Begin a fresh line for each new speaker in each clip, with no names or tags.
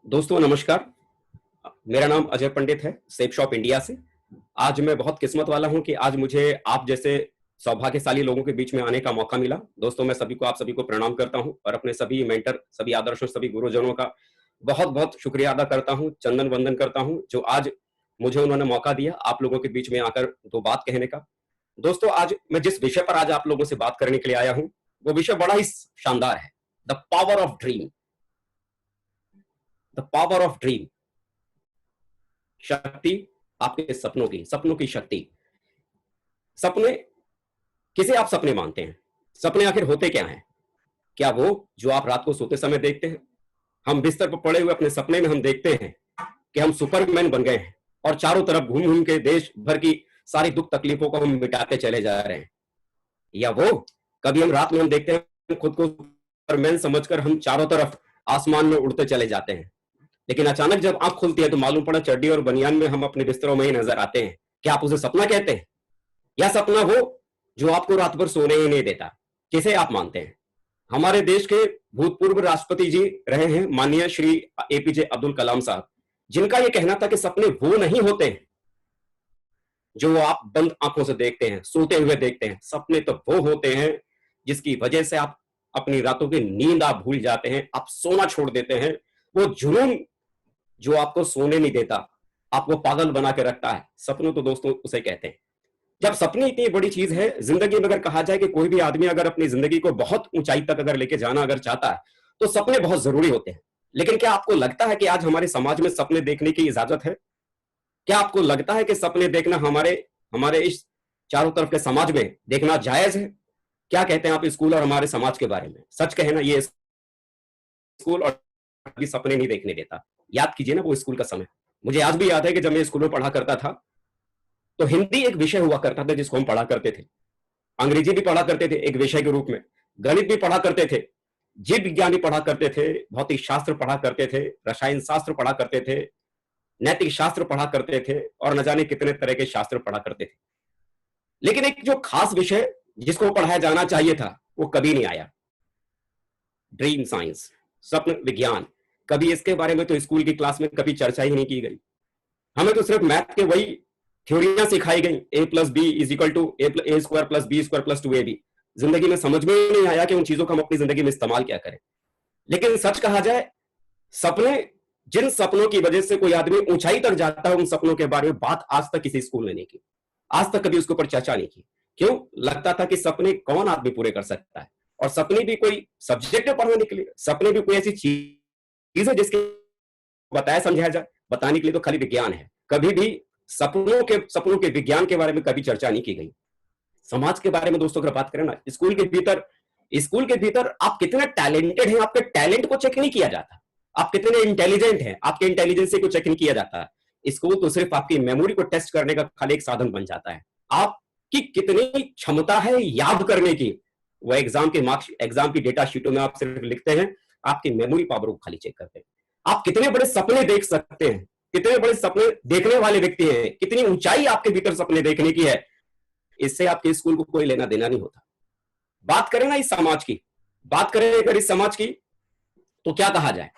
दोस्तों नमस्कार। मेरा नाम अजय पंडित है, सेफ शॉप इंडिया से। आज मैं बहुत किस्मत वाला हूं कि आज मुझे आप जैसे सौभाग्यशाली लोगों के बीच में आने का मौका मिला। दोस्तों मैं आप सभी को प्रणाम करता हूं और अपने सभी मेंटर, सभी आदर्शों, सभी गुरुजनों का बहुत बहुत शुक्रिया अदा करता हूं, चंदन वंदन करता हूं, जो आज मुझे उन्होंने मौका दिया आप लोगों के बीच में आकर दो बात कहने का। दोस्तों आज मैं जिस विषय पर आज आप लोगों से बात करने के लिए आया हूं वो विषय बड़ा ही शानदार है। The power of dream. The power of dream, शक्ति आपके सपनों की शक्ति। सपने, किसे आप सपने मानते हैं? सपने आखिर होते क्या हैं? क्या वो जो आप रात को सोते समय देखते हैं? हम बिस्तर पर पड़े हुए अपने सपने में हम देखते हैं कि हम सुपरमैन बन गए हैं और चारों तरफ घूम घूम के देश भर की सारी दुख तकलीफों को हम मिटाते चले जा रहे हैं। या वो कभी हम रात में हम देखते हैं खुद को सुपरमैन समझकर हम चारों तरफ आसमान में उड़ते चले जाते हैं, लेकिन अचानक जब आंख खुलती है तो मालूम पड़ा चड्डी और बनियान में हम अपने बिस्तरों में ही नजर आते हैं। क्या आप उसे सपना कहते हैं, या सपना वो जो आपको रात भर सोने ही नहीं देता? किसे आप मानते हैं? हमारे देश के भूतपूर्व राष्ट्रपति जी रहे हैं माननीय श्री एपीजे अब्दुल कलाम साहब, जिनका यह कहना था कि सपने वो नहीं होते हैं जो आप बंद आंखों से देखते हैं, सोते हुए देखते हैं। सपने तो वो होते हैं जिसकी वजह से आप अपनी रातों की नींद आप भूल जाते हैं, आप सोना छोड़ देते हैं। वो जुनून जो आपको सोने नहीं देता, आपको पागल बना के रखता है, सपनों तो दोस्तों उसे कहते हैं। जब सपने इतनी बड़ी चीज है जिंदगी में, अगर कहा जाए कि कोई भी आदमी अगर अपनी जिंदगी को बहुत ऊंचाई तक अगर लेके जाना अगर चाहता है तो सपने बहुत जरूरी होते हैं। लेकिन क्या आपको लगता है कि आज हमारे समाज में सपने देखने की इजाजत है? क्या आपको लगता है कि सपने देखना हमारे हमारे इस चारों तरफ के समाज में देखना जायज है? क्या कहते हैं आप स्कूल और हमारे समाज के बारे में? सच कहे ना, ये स्कूल और भी सपने नहीं देखने देता। याद कीजिए ना वो स्कूल का समय। मुझे आज भी याद है कि जब मैं स्कूल में पढ़ा करता था तो हिंदी एक विषय हुआ करता था जिसको हम पढ़ा करते थे, अंग्रेजी भी पढ़ा करते थे एक विषय के रूप में, गणित भी पढ़ा करते थे, जीव विज्ञान भी पढ़ा करते थे, भौतिक शास्त्र पढ़ा करते थे, रसायन शास्त्र पढ़ा करते थे, नैतिक शास्त्र पढ़ा करते थे और न जाने कितने तरह के शास्त्र पढ़ा करते थे। लेकिन एक जो खास विषय जिसको पढ़ाया जाना चाहिए था वो कभी नहीं आया, ड्रीम साइंस, स्वप्न विज्ञान। कभी इसके बारे में तो स्कूल की क्लास में कभी चर्चा ही नहीं की गई। हमें तो सिर्फ मैथ के वही थ्योरियां सिखाई गई, a plus B is equal to A square plus B square plus 2ab। जिंदगी में समझ में नहीं आया कि उन चीजों का हम अपनी जिंदगी में इस्तेमाल क्या करें। लेकिन सच कहा जाए, सपने, जिन सपनों की वजह से कोई आदमी ऊंचाई तक जाता है, उन सपनों के बारे में बात आज तक किसी स्कूल ने नहीं की, आज तक कभी उसके ऊपर चर्चा नहीं की। क्यों? लगता था कि सपने कौन आदमी पूरे कर सकता है, और सपने भी कोई सब्जेक्ट पढ़ाने के लिए, सपने भी कोई ऐसी चीज है जिसके बताया समझाया जाए, बताने के लिए तो खाली विज्ञान है। कभी भी सपनों के विज्ञान के बारे में कभी चर्चा नहीं की गई। समाज के बारे में दोस्तों अगर बात करें ना, स्कूल के भीतर आप कितने टैलेंटेड हैं, आपके टैलेंट को चेक नहीं किया जाता। आप कितने इंटेलिजेंट हैं, आपके इंटेलिजेंस को चेक नहीं किया जाता है। स्कूल तो सिर्फ आपकी मेमोरी को टेस्ट करने का खाली एक साधन बन जाता है। आपकी कितनी क्षमता है याद करने की, वो एग्जाम के मार्क्स, एग्जाम की डेटा शीटों में आप सिर्फ लिखते हैं, आपकी मेमोरी पावर को खाली चेक करते हैं। आप कितने बड़े सपने देख सकते हैं, कितने बड़े सपने देखने वाले व्यक्ति हैं, कितनी ऊंचाई आपके भीतर सपने देखने की है, इससे आपके स्कूल को कोई लेना देना नहीं होता। बात करें ना इस समाज की, बात करें अगर इस समाज की, तो क्या कहा जाए,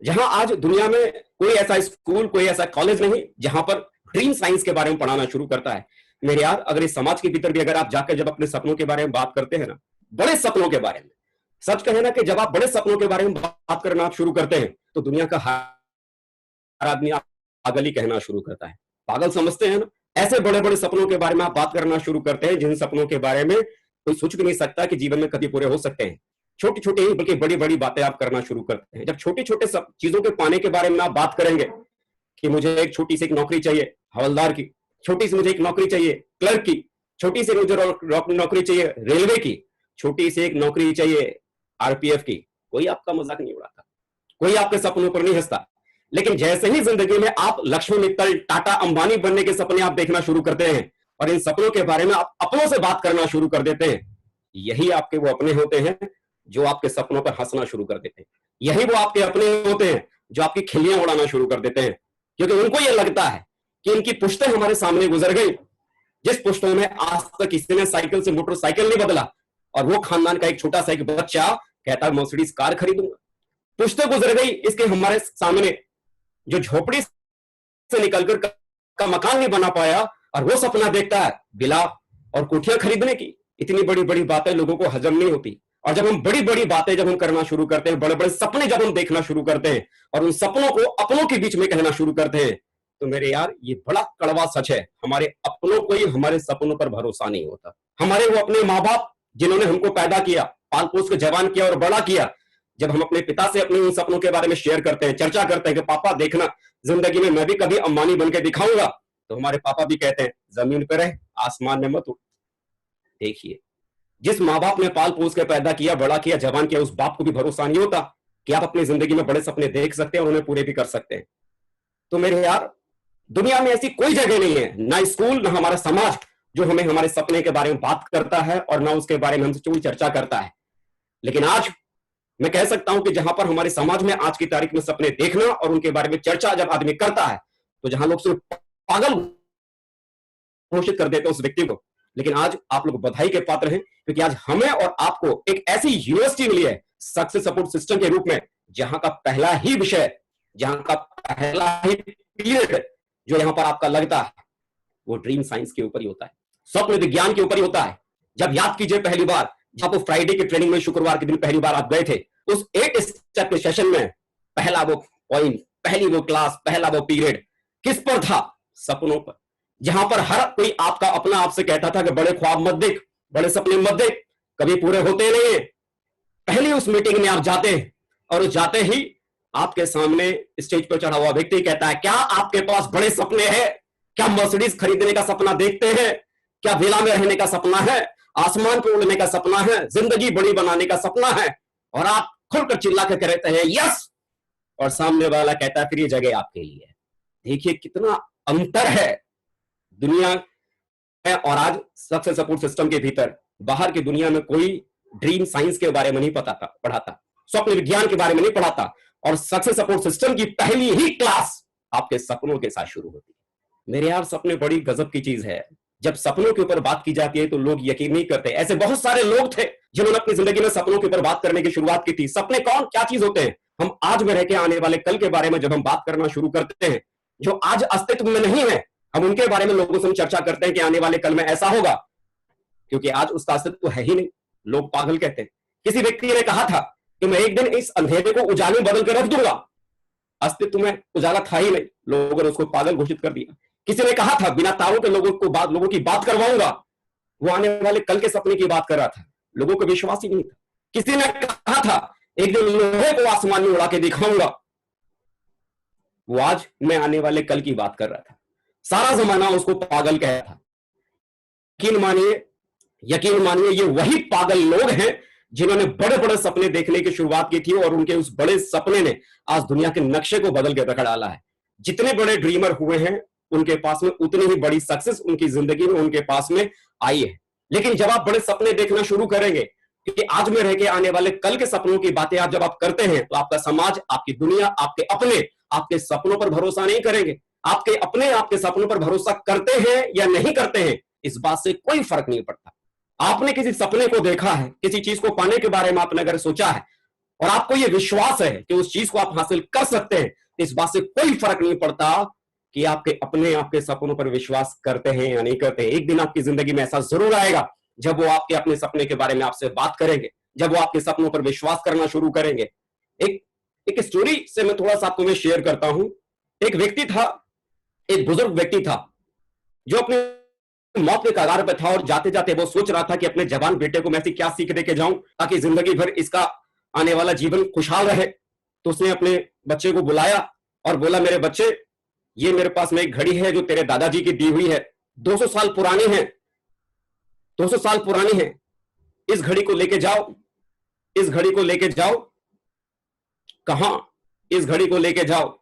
जहां आज दुनिया में कोई ऐसा स्कूल, कोई ऐसा कॉलेज नहीं जहां पर ड्रीम साइंस के बारे में पढ़ाना शुरू करता है। मेरे यार, अगर इस समाज के भीतर भी अगर आप जाकर जब अपने सपनों के बारे में बात करते हैं ना, बड़े सपनों के बारे में, सच कहे ना कि जब आप बड़े सपनों के बारे में बात करना आप शुरू करते हैं तो दुनिया का हर आदमी आप पागल ही कहना शुरू करता है। पागल समझते हैं ना? ऐसे बड़े बड़े सपनों के बारे में आप बात करना शुरू करते हैं जिन सपनों के बारे में कोई सोच भी नहीं सकता कि जीवन में कभी पूरे हो सकते हैं। छोटी छोटी ही बल्कि बड़ी बड़ी बातें आप करना शुरू करते हैं। जब छोटे छोटे सब चीजों के पाने के बारे में आप बात करेंगे कि मुझे एक छोटी सी एक नौकरी चाहिए हवलदार की, छोटी सी मुझे एक नौकरी चाहिए क्लर्क की, छोटी सी मुझे नौकरी चाहिए रेलवे की, छोटी सी एक नौकरी चाहिए आरपीएफ की, कोई आपका मजाक नहीं उड़ाता, कोई आपके सपनों पर नहीं हंसता। लेकिन जैसे ही जिंदगी में आप लक्ष्मी मित्तल, टाटा, अंबानी बनने के सपने आप देखना शुरू करते हैं और इन सपनों के बारे में आप अपनों से बात करना शुरू कर देते हैं, यही आपके वो अपने होते हैं जो आपके सपनों पर हंसना शुरू कर देते हैं। यही वो आपके अपने होते हैं जो आपकी खिल्लियां उड़ाना शुरू कर देते हैं, क्योंकि उनको यह लगता है कि इनकी पुश्तें हमारे सामने गुजर गई, जिस पुश्तों में आज तक किसी ने साइकिल से मोटरसाइकिल नहीं बदला, और वो खानदान का एक छोटा सा एक बच्चा कहता है मर्सिडीज कार खरीदूंगा। पुश्तें गुजर गई, इसके हमारे सामने जो झोपड़ी से निकलकर का मकान नहीं बना पाया, और वो सपना देखता है विला और कोठियां खरीदने की। इतनी बड़ी बड़ी बातें लोगों को हजम नहीं होती, और जब हम बड़ी बड़ी बातें जब हम करना शुरू करते हैं, बड़े बड़े सपने जब हम देखना शुरू करते हैं और उन सपनों को अपनों के बीच में कहना शुरू करते हैं, तो मेरे यार ये बड़ा कड़वा सच है, हमारे अपनों को ही हमारे सपनों पर भरोसा नहीं होता। हमारे वो अपने माँ बाप जिन्होंने हमको पैदा किया, पाल पोस के जवान किया और बड़ा किया, जब हम अपने पिता से अपने उन सपनों के बारे में शेयर करते हैं, चर्चा करते हैं कि पापा देखना जिंदगी में मैं भी कभी अंबानी बन के दिखाऊंगा, तो हमारे पापा भी कहते हैं जमीन पर रह, आसमान में मत उड़। देखिए, जिस माँ बाप ने पाल पोस के पैदा किया, बड़ा किया, जवान किया, उस बाप को भी भरोसा नहीं होता कि आप अपनी जिंदगी में बड़े सपने देख सकते हैं और उन्हें पूरे भी कर सकते हैं। तो मेरे यार, दुनिया में ऐसी कोई जगह नहीं है, ना स्कूल ना हमारा समाज, जो हमें हमारे सपने के बारे में बात करता है और ना उसके बारे में हमसे कोई चर्चा करता है। लेकिन आज मैं कह सकता हूं कि जहां पर हमारे समाज में आज की तारीख में सपने देखना और उनके बारे में चर्चा जब आदमी करता है, तो जहां लोग सिर्फ पागल घोषित कर देते हैं उस व्यक्ति को, लेकिन आज आप लोग बधाई के पात्र हैं, क्योंकि आज हमें और आपको एक ऐसी यूनिवर्सिटी मिली है सक्सेस सपोर्ट सिस्टम के रूप में, जहां का पहला ही विषय, जहां का पहला ही पीरियड जो यहां पर आपका लगता है, वो ड्रीम साइंस के ऊपर ही होता है, स्वप्न विज्ञान के ऊपर ही होता है। जब याद कीजिए पहली बार जब वो फ्राइडे की ट्रेनिंग में शुक्रवार के दिन पहली बार आप गए थे, उस 8 स्टेप के सेशन में पहला वो पॉइंट, पहली वो क्लास, पहला वो पीरियड किस पर था? सपनों पर। जहां पर हर कोई आपका अपना आपसे कहता था कि बड़े ख्वाब मत देख, बड़े सपने मत देख, कभी पूरे होते नहीं है। पहली उस मीटिंग में आप जाते हैं और उस जाते ही आपके सामने स्टेज पर चढ़ा हुआ व्यक्ति कहता है, क्या आपके पास बड़े सपने हैं? क्या मर्सिडीज खरीदने का सपना देखते हैं? क्या विला में रहने का सपना है? आसमान पर उड़ने का सपना है? जिंदगी बड़ी बनाने का सपना है? और आप खुलकर चिल्ला कर कहते हैं यस, और सामने वाला कहता है फिर ये जगह आपके लिए है। देखिए कितना अंतर है दुनिया है और आज सक्सेस सपोर्ट सिस्टम के भीतर। बाहर की दुनिया में कोई ड्रीम साइंस के बारे में नहीं पढ़ाता, स्वप्न विज्ञान के बारे में नहीं पढ़ाता, और सक्सेस सपोर्ट सिस्टम की पहली ही क्लास आपके सपनों के साथ शुरू होती है। मेरे यार, सपने बड़ी गजब की चीज है। जब सपनों के ऊपर बात की जाती है तो लोग यकीन नहीं करते। ऐसे बहुत सारे लोग थे जिन्होंने अपनी जिंदगी में सपनों के ऊपर बात करने की शुरुआत की थी। सपने कौन क्या चीज होते हैं? हम आज में रह के आने वाले कल के बारे में जब हम बात करना शुरू करते हैं, जो आज अस्तित्व में नहीं है, हम उनके बारे में लोगों से हम चर्चा करते हैं कि आने वाले कल में ऐसा होगा, क्योंकि आज उसका अस्तित्व तो है ही नहीं। लोग पागल कहते हैं। किसी व्यक्ति ने कहा था कि मैं एक दिन इस अंधेरे को उजाले में बदल कर रख दूंगा। अस्तित्व में उजाला था ही नहीं, लोगों ने उसको पागल घोषित कर दिया। किसी ने कहा था बिना तारों के लोगों की बात करवाऊंगा, वो आने वाले कल के सपने की बात कर रहा था, लोगों को विश्वास ही नहीं था। किसी ने कहा था एक दिन लोहे को आसमान में उड़ा के दिखाऊंगा, वो आज मैं आने वाले कल की बात कर रहा था। सारा जमाना उसको पागल कह था। यकीन मानिए ये वही पागल लोग हैं जिन्होंने बड़े बड़े सपने देखने की शुरुआत की थी, और उनके उस बड़े सपने ने आज दुनिया के नक्शे को बदल के रख डाला है। जितने बड़े ड्रीमर हुए हैं उनके पास में उतनी ही बड़ी सक्सेस उनकी जिंदगी में उनके पास में आई है। लेकिन जब आप बड़े सपने देखना शुरू करेंगे, क्योंकि आज में रह के आने वाले कल के सपनों की बातें आप जब आप करते हैं, तो आपका समाज, आपकी दुनिया, आपके अपने आपके सपनों पर भरोसा नहीं करेंगे। आपके अपने आपके सपनों पर भरोसा करते हैं या नहीं करते हैं, इस बात से कोई फर्क नहीं पड़ता। आपने किसी सपने को देखा है, किसी चीज को पाने के बारे में आपने अगर सोचा है और आपको यह विश्वास है कि उस चीज को आप हासिल कर सकते हैं, इस बात से कोई फर्क नहीं पड़ता कि आपके अपने आपके सपनों पर विश्वास करते हैं या नहीं करते हैं। एक दिन आपकी जिंदगी में ऐसा जरूर आएगा जब वो आपके अपने सपने के बारे में आपसे बात करेंगे, जब वो आपके सपनों पर विश्वास करना शुरू करेंगे। एक स्टोरी से मैं थोड़ा सा आपको मैं शेयर करता हूं। एक व्यक्ति था, एक बुजुर्ग व्यक्ति था, जो अपने मौत के कगार पर था, और जाते जाते वो सोच रहा था कि अपने जवान बेटे को मैं ऐसी क्या सीख दे के जाऊं ताकि जिंदगी भर इसका आने वाला जीवन खुशहाल रहे। तो उसने अपने बच्चे को बुलाया और बोला, मेरे बच्चे, ये मेरे पास में एक घड़ी है जो तेरे दादाजी की दी हुई है, 200 साल पुरानी है, 200 साल पुरानी है। इस घड़ी को लेके जाओ, इस घड़ी को लेके जाओ। कहां? इस घड़ी को लेके जाओ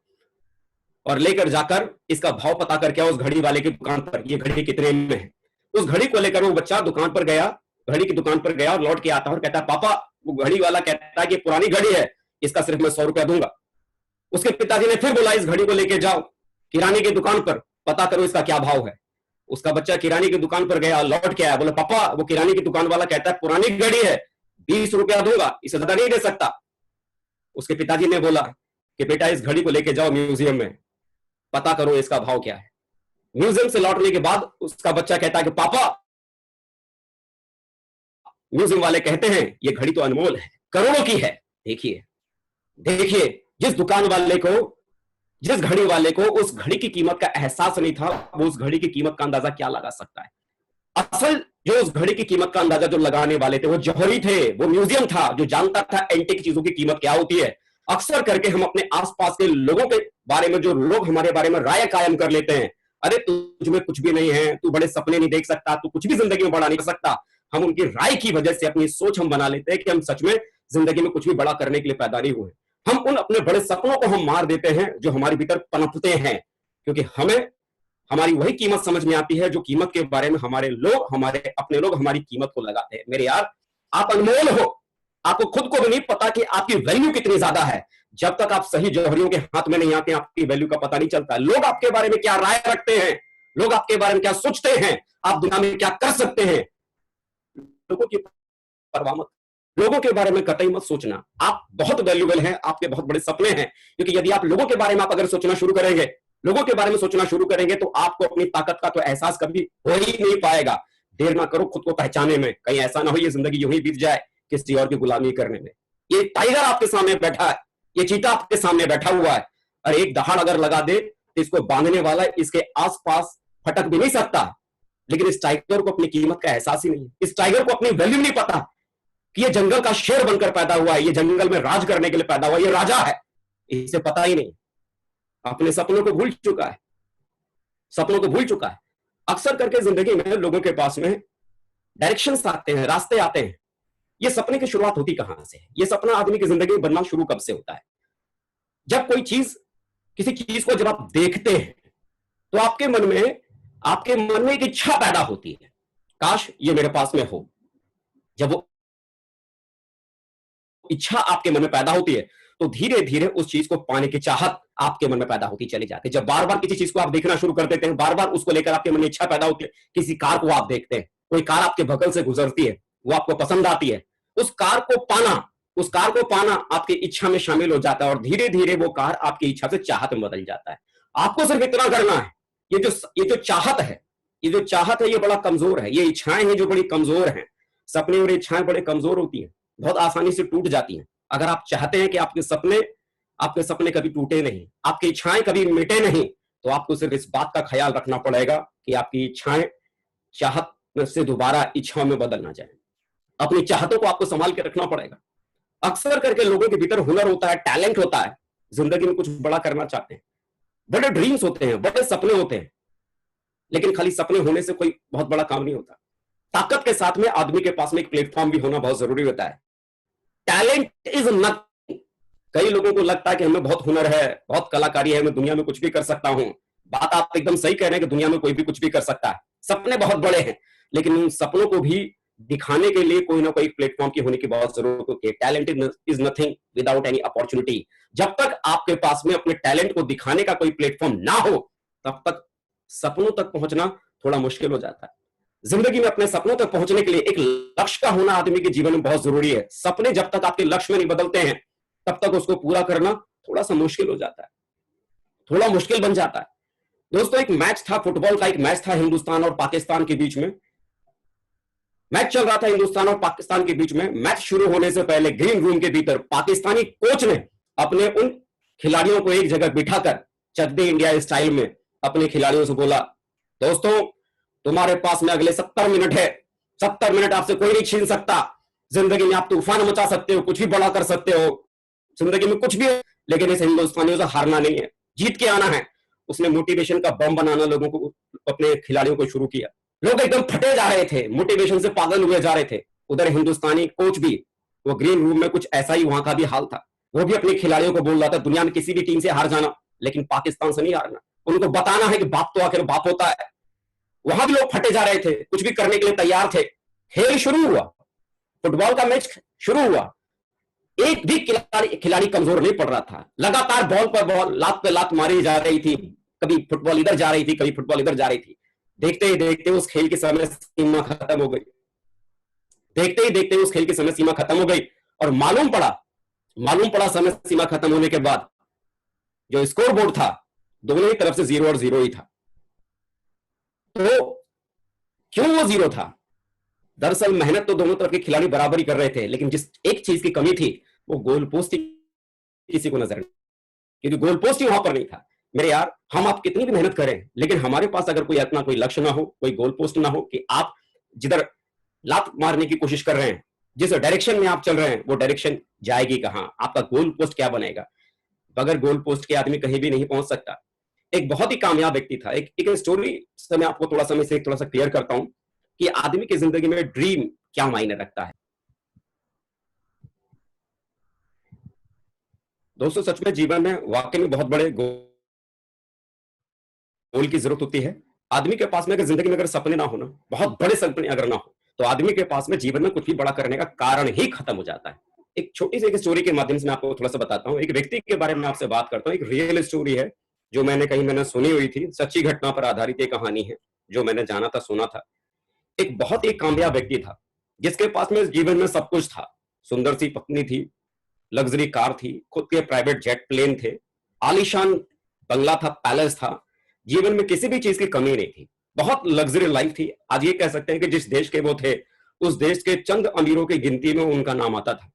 और लेकर जाकर इसका भाव पता करके आओ उस घड़ी वाले की दुकान पर, ये घड़ी कितने में है। उस घड़ी को लेकर वो बच्चा दुकान पर गया, घड़ी की दुकान पर गया और लौट के आता और कहता, पापा, वो घड़ी वाला कहता है कि पुरानी घड़ी है, इसका सिर्फ मैं 100 रुपया दूंगा। उसके पिताजी ने फिर बोला, इस घड़ी को लेके जाओ किराने की दुकान पर, पता करो इसका क्या भाव है। उसका बच्चा किराने की दुकान पर गया, लौट के आया, बोला, पापा, वो किराने की दुकान वाला कहता है पुरानी घड़ी है, 20 रुपया दूंगा, इसे ज्यादा नहीं दे सकता। उसके पिताजी ने बोला कि बेटा इस घड़ी को लेके जाओ म्यूजियम में, पता करो इसका भाव क्या है। म्यूजियम से लौटने के बाद उसका बच्चा कहता है कि पापा, म्यूजियम वाले कहते हैं ये घड़ी तो अनमोल है, करोड़ों की है। देखिए देखिए, जिस दुकान वाले को, जिस घड़ी वाले को उस घड़ी की कीमत का एहसास नहीं था, वो उस घड़ी की कीमत का अंदाजा क्या लगा सकता है। असल जो उस घड़ी की कीमत का अंदाजा जो लगाने वाले थे वो जौहरी थे, वो म्यूजियम था जो जानता था एंटीक चीजों की कीमत क्या होती है। अक्सर करके हम अपने आसपास के लोगों के बारे में, जो लोग हमारे बारे में राय कायम कर लेते हैं, अरे तुझ में कुछ भी नहीं है, तू बड़े सपने नहीं देख सकता, तू कुछ भी जिंदगी में बड़ा नहीं कर सकता, हम उनकी राय की वजह से अपनी सोच हम बना लेते हैं कि हम सच में जिंदगी में कुछ भी बड़ा करने के लिए पैदा नहीं हुए। हम उन अपने बड़े सपनों को हम मार देते हैं जो हमारे भीतर पनपते हैं, क्योंकि हमें हमारी वही कीमत समझ में आती है जो कीमत के बारे में हमारे लोग, हमारे अपने लोग हमारी कीमत को लगाते हैं। मेरे यार, आप अनमोल हो, आपको खुद को भी नहीं पता कि आपकी वैल्यू कितनी ज्यादा है। जब तक आप सही जौहरियों के हाथ में नहीं आते, आपकी वैल्यू का पता नहीं चलता। लोग आपके बारे में क्या राय रखते हैं, लोग आपके बारे में क्या सोचते हैं, आप दुनिया में क्या कर सकते हैं, लोगों की परवाह मत, लोगों के बारे में कतई मत सोचना। आप बहुत वैल्यूबल हैं, आपके बहुत बड़े सपने हैं, क्योंकि यदि आप लोगों के बारे में आप अगर सोचना शुरू करेंगे, लोगों के बारे में सोचना शुरू करेंगे, तो आपको अपनी ताकत का तो एहसास कभी हो ही नहीं पाएगा। देर ना करो खुद को पहचाने में, कहीं ऐसा ना हो ये जिंदगी यूं ही बीत जाए किसी और की गुलामी करने में। ये टाइगर आपके सामने बैठा है, ये चीता आपके सामने बैठा हुआ है, और एक दहाड़ अगर लगा दे तो इसको बांधने वाला इसके आसपास फटक भी नहीं सकता। लेकिन इस टाइगर को अपनी कीमत का एहसास ही नहीं है, इस टाइगर को अपनी वैल्यू नहीं पता कि ये जंगल का शेर बनकर पैदा हुआ है, ये जंगल में राज करने के लिए पैदा हुआ, ये राजा है, इसे पता ही नहीं। अपने सपनों को भूल चुका है, सपनों को भूल चुका है। अक्सर करके जिंदगी में लोगों के पास में डायरेक्शंस आते हैं, रास्ते आते हैं। ये सपने की शुरुआत होती कहां से? ये सपना आदमी की जिंदगी में बनना शुरू कब से होता है? जब कोई चीज, किसी चीज को जब आप देखते हैं तो आपके मन में एक इच्छा पैदा होती है, काश ये मेरे पास में हो। जब वो इच्छा आपके मन में पैदा होती है तो धीरे धीरे उस चीज को पाने की चाहत आपके मन में पैदा होती चली जाती है। जब बार बार किसी चीज को आप देखना शुरू कर देते हैं, बार बार उसको लेकर आपके मन में इच्छा पैदा होती है। किसी कार को आप देखते हैं, कोई कार आपके बगल से गुजरती है, वो आपको पसंद आती है, उस कार को पाना आपकी इच्छा में शामिल हो जाता है, और धीरे धीरे वो कार आपकी इच्छा से चाहत में बदल जाता है। आपको सिर्फ इतना करना है, ये जो चाहत है ये बड़ा कमजोर है, ये इच्छाएं हैं जो बड़ी कमजोर हैं। सपने और इच्छाएं बड़े कमजोर होती हैं, बहुत आसानी से टूट जाती हैं। अगर आप चाहते हैं कि आपके सपने कभी टूटे नहीं, आपकी इच्छाएं कभी मिटे नहीं, तो आपको सिर्फ इस बात का ख्याल रखना पड़ेगा कि आपकी इच्छाएं चाहत से दोबारा इच्छाओं में बदल ना जाए। अपनी चाहतों को आपको संभाल के रखना पड़ेगा। अक्सर करके लोगों के भीतर हुनर होता है, टैलेंट होता है, जिंदगी में कुछ बड़ा करना चाहते हैं, बड़े ड्रीम्स होते हैं, बड़े सपने होते हैं, लेकिन खाली सपने होने से कोई बहुत बड़ा काम नहीं होता। ताकत के साथ में आदमी के पास में एक प्लेटफॉर्म भी होना बहुत जरूरी होता है। Talent is nothing. कई लोगों को लगता है कि हमें बहुत हुनर है, बहुत कलाकारी है, मैं दुनिया में कुछ भी कर सकता हूं। बात आप एकदम सही कह रहे हैं कि दुनिया में कोई भी कुछ भी कर सकता है, सपने बहुत बड़े हैं, लेकिन उन सपनों को भी दिखाने के लिए कोई ना कोई प्लेटफॉर्म की होने की बहुत जरूरत होती है। Talent is nothing without any opportunity. जब तक आपके पास में अपने टैलेंट को दिखाने का कोई प्लेटफॉर्म ना हो, तब तक सपनों तक पहुंचना थोड़ा मुश्किल हो जाता है। जिंदगी में अपने सपनों तक पहुंचने के लिए एक लक्ष्य का होना आदमी के जीवन में बहुत जरूरी है। सपने जब तक आपके लक्ष्य में नहीं बदलते हैं, तब तक उसको पूरा करना थोड़ा सा मुश्किल हो जाता है, थोड़ा मुश्किल बन जाता है। दोस्तों, एक मैच था, फुटबॉल का एक मैच था हिंदुस्तान और पाकिस्तान के बीच में। मैच चल रहा था हिंदुस्तान और पाकिस्तान के बीच में। मैच शुरू होने से पहले ग्रीन रूम के भीतर पाकिस्तानी कोच ने अपने उन खिलाड़ियों को एक जगह बिठाकर चक दे इंडिया स्टाइल में अपने खिलाड़ियों से बोला, दोस्तों तुम्हारे पास में अगले 70 मिनट है, 70 मिनट आपसे कोई नहीं छीन सकता। जिंदगी में आप तूफान मचा सकते हो, कुछ भी बड़ा कर सकते हो, जिंदगी में कुछ भी, लेकिन इस हिंदुस्तानियों से हारना नहीं है, जीत के आना है। उसने मोटिवेशन का बम बनाना लोगों को, अपने खिलाड़ियों को शुरू किया। लोग एकदम फटे जा रहे थे, मोटिवेशन से पागल हुए जा रहे थे। उधर हिंदुस्तानी कोच भी, वो ग्रीन रूम में कुछ ऐसा ही वहां का भी हाल था। वो भी अपने खिलाड़ियों को बोल रहा था, दुनिया में किसी भी टीम से हार जाना, लेकिन पाकिस्तान से नहीं हारना। उनको बताना है कि बाप तो आखिर बाप होता है। वहां भी लोग फटे जा रहे थे, कुछ भी करने के लिए तैयार थे। खेल शुरू हुआ, फुटबॉल का मैच शुरू हुआ। एक भी खिलाड़ी कमजोर नहीं पड़ रहा था। लगातार बॉल पर बॉल, लात पे लात मारी जा रही थी। कभी फुटबॉल इधर जा रही थी, कभी फुटबॉल इधर जा रही थी। देखते ही देखते उस खेल की समय सीमा खत्म हो गई। देखते ही देखते उस खेल की समय सीमा खत्म हो गई और मालूम पड़ा मालूम पड़ा समय सीमा खत्म होने के बाद जो स्कोर बोर्ड था दोनों ही तरफ से 0 और 0 ही था। तो क्यों वो 0 था? दरअसल मेहनत तो दोनों तरफ के खिलाड़ी बराबर ही कर रहे थे, लेकिन जिस एक चीज की कमी थी वो गोल पोस्ट किसी को नजर नहीं, क्योंकि गोल पोस्ट ही वहां पर नहीं था। मेरे यार, हम आप कितनी भी मेहनत करें, लेकिन हमारे पास अगर कोई अपना कोई लक्ष्य ना हो, कोई गोल पोस्ट ना हो कि आप जिधर लात मारने की कोशिश कर रहे हैं, जिस डायरेक्शन में आप चल रहे हैं, वो डायरेक्शन जाएगी कहां? आपका गोल पोस्ट क्या बनेगा? बगैर गोल पोस्ट के आदमी कहीं भी नहीं पहुंच सकता। एक बहुत ही कामयाब व्यक्ति था, एक स्टोरी से मैं आपको थोड़ा सा क्लियर करता हूं कि आदमी की जिंदगी में ड्रीम क्या मायने रखता है। दोस्तों, सच में जीवन में वाकई में बहुत बड़े गोल की जरूरत होती है। आदमी के पास में अगर जिंदगी में अगर सपने ना हो ना, बहुत बड़े सपने अगर ना हो, तो आदमी के पास में जीवन में कुछ भी बड़ा करने का कारण ही खत्म हो जाता है। एक छोटी सी एक स्टोरी के माध्यम से मैं आपको थोड़ा सा बताता हूँ। एक व्यक्ति के बारे में आपसे बात करता हूँ। एक रियल स्टोरी है जो मैंने सुनी हुई थी, सच्ची घटना पर आधारित एक कहानी है जो मैंने जाना था, सुना था। एक बहुत ही कामयाब व्यक्ति था जिसके पास में जीवन में सब कुछ था। सुंदर सी पत्नी थी, लग्जरी कार थी, खुद के प्राइवेट जेट प्लेन थे, आलीशान बंगला था, पैलेस था। जीवन में किसी भी चीज की कमी नहीं थी, बहुत लग्जरी लाइफ थी। आज ये कह सकते हैं कि जिस देश के वो थे, उस देश के चंद अमीरों की गिनती में उनका नाम आता था।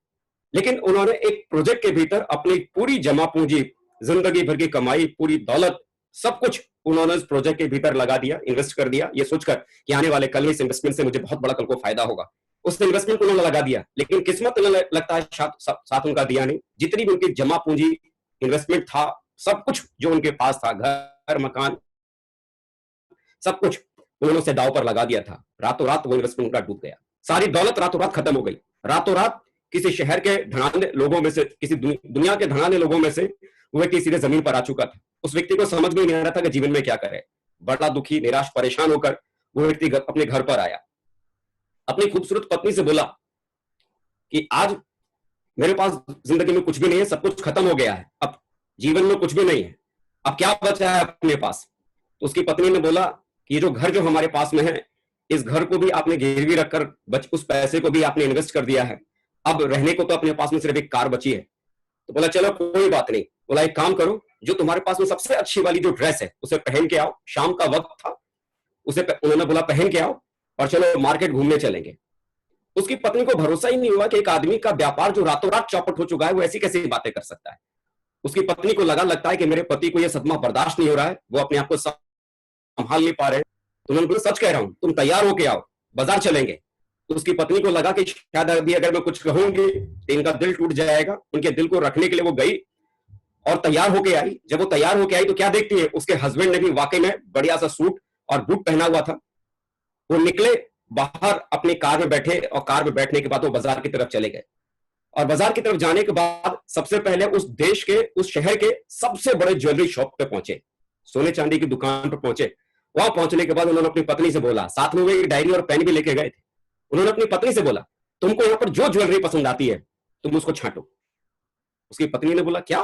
लेकिन उन्होंने एक प्रोजेक्ट के भीतर अपनी पूरी जमा पूंजी, जिंदगी भर की कमाई, पूरी दौलत, सब कुछ उन्होंने इस प्रोजेक्ट के भीतर लगा दिया, इन्वेस्ट कर दिया, ये सोचकर कि आने वाले कल इस इन्वेस्टमेंट से मुझे बहुत बड़ा कल को फायदा होगा। उस इन्वेस्टमेंट को उन्होंने लगा दिया, लेकिन किस्मत लगता है साथ उनका दिया नहीं। जितनी भी उनकी जमा पूंजी, इन्वेस्टमेंट था, सब कुछ जो उनके पास था, घर मकान, सब कुछ उन्होंने उसे दाव पर लगा दिया था। रातों रात वो इन्वेस्टमेंट उनका डूब गया, सारी दौलत रातों रात खत्म हो गई। रातों रात किसी शहर के धनाढ्य लोगों में से, किसी दुनिया के धनाढ्य लोगों में से वो व्यक्ति सीधे जमीन पर आ चुका था। उस व्यक्ति को समझ में नहीं आ रहा था कि जीवन में क्या करे। बड़ा दुखी, निराश, परेशान होकर वो व्यक्ति अपने घर पर आया, अपनी खूबसूरत पत्नी से बोला कि आज मेरे पास जिंदगी में कुछ भी नहीं है, सब कुछ खत्म हो गया है, अब जीवन में कुछ भी नहीं है, अब क्या बचा है अपने पास? तो उसकी पत्नी ने बोला कि ये जो घर जो हमारे पास में है, इस घर को भी आपने गिरवी रखकर उस पैसे को भी आपने इन्वेस्ट कर दिया है, अब रहने को तो अपने पास में सिर्फ एक कार बची है। तो बोला चलो कोई बात नहीं। बोला एक काम करो, जो तुम्हारे पास में सबसे अच्छी वाली जो ड्रेस है उसे पहन के आओ, शाम का वक्त था, उन्होंने बोला पहन के आओ और चलो मार्केट घूमने चलेंगे। उसकी पत्नी को भरोसा ही नहीं हुआ कि एक आदमी का व्यापार जो रातों रात चौपट हो चुका है वो ऐसी कैसी बातें कर सकता है। उसकी पत्नी को लगता है कि मेरे पति को यह सदमा बर्दाश्त नहीं हो रहा है, वो अपने आप को संभाल नहीं पा रहे। तो उन्होंने बोला सच कह रहा हूं, तुम तैयार होके आओ, बाजार चलेंगे। तो उसकी पत्नी को लगा कि शायद अभी अगर मैं कुछ कहूंगी तो इनका दिल टूट जाएगा। उनके दिल को रखने के लिए वो गई और तैयार होके आई। जब वो तैयार होके आई तो क्या देखती है, उसके हस्बैंड ने भी वाकई में बढ़िया सा सूट और बूट पहना हुआ था। वो निकले बाहर, अपनी कार में बैठे और कार में बैठने के बाद वो बाजार की तरफ चले गए। और बाजार की तरफ जाने के बाद सबसे पहले उस देश के, उस शहर के सबसे बड़े ज्वेलरी शॉप पे पहुंचे, सोने चांदी की दुकान पर पहुंचे। वहां पहुंचने के बाद उन्होंने अपनी पत्नी से बोला, साथ में वो एक डायरी और पेन भी लेके गए थे। उन्होंने अपनी पत्नी से बोला तुमको यहाँ पर जो ज्वेलरी पसंद आती है तुम उसको छांटो। उसकी पत्नी ने बोला क्या?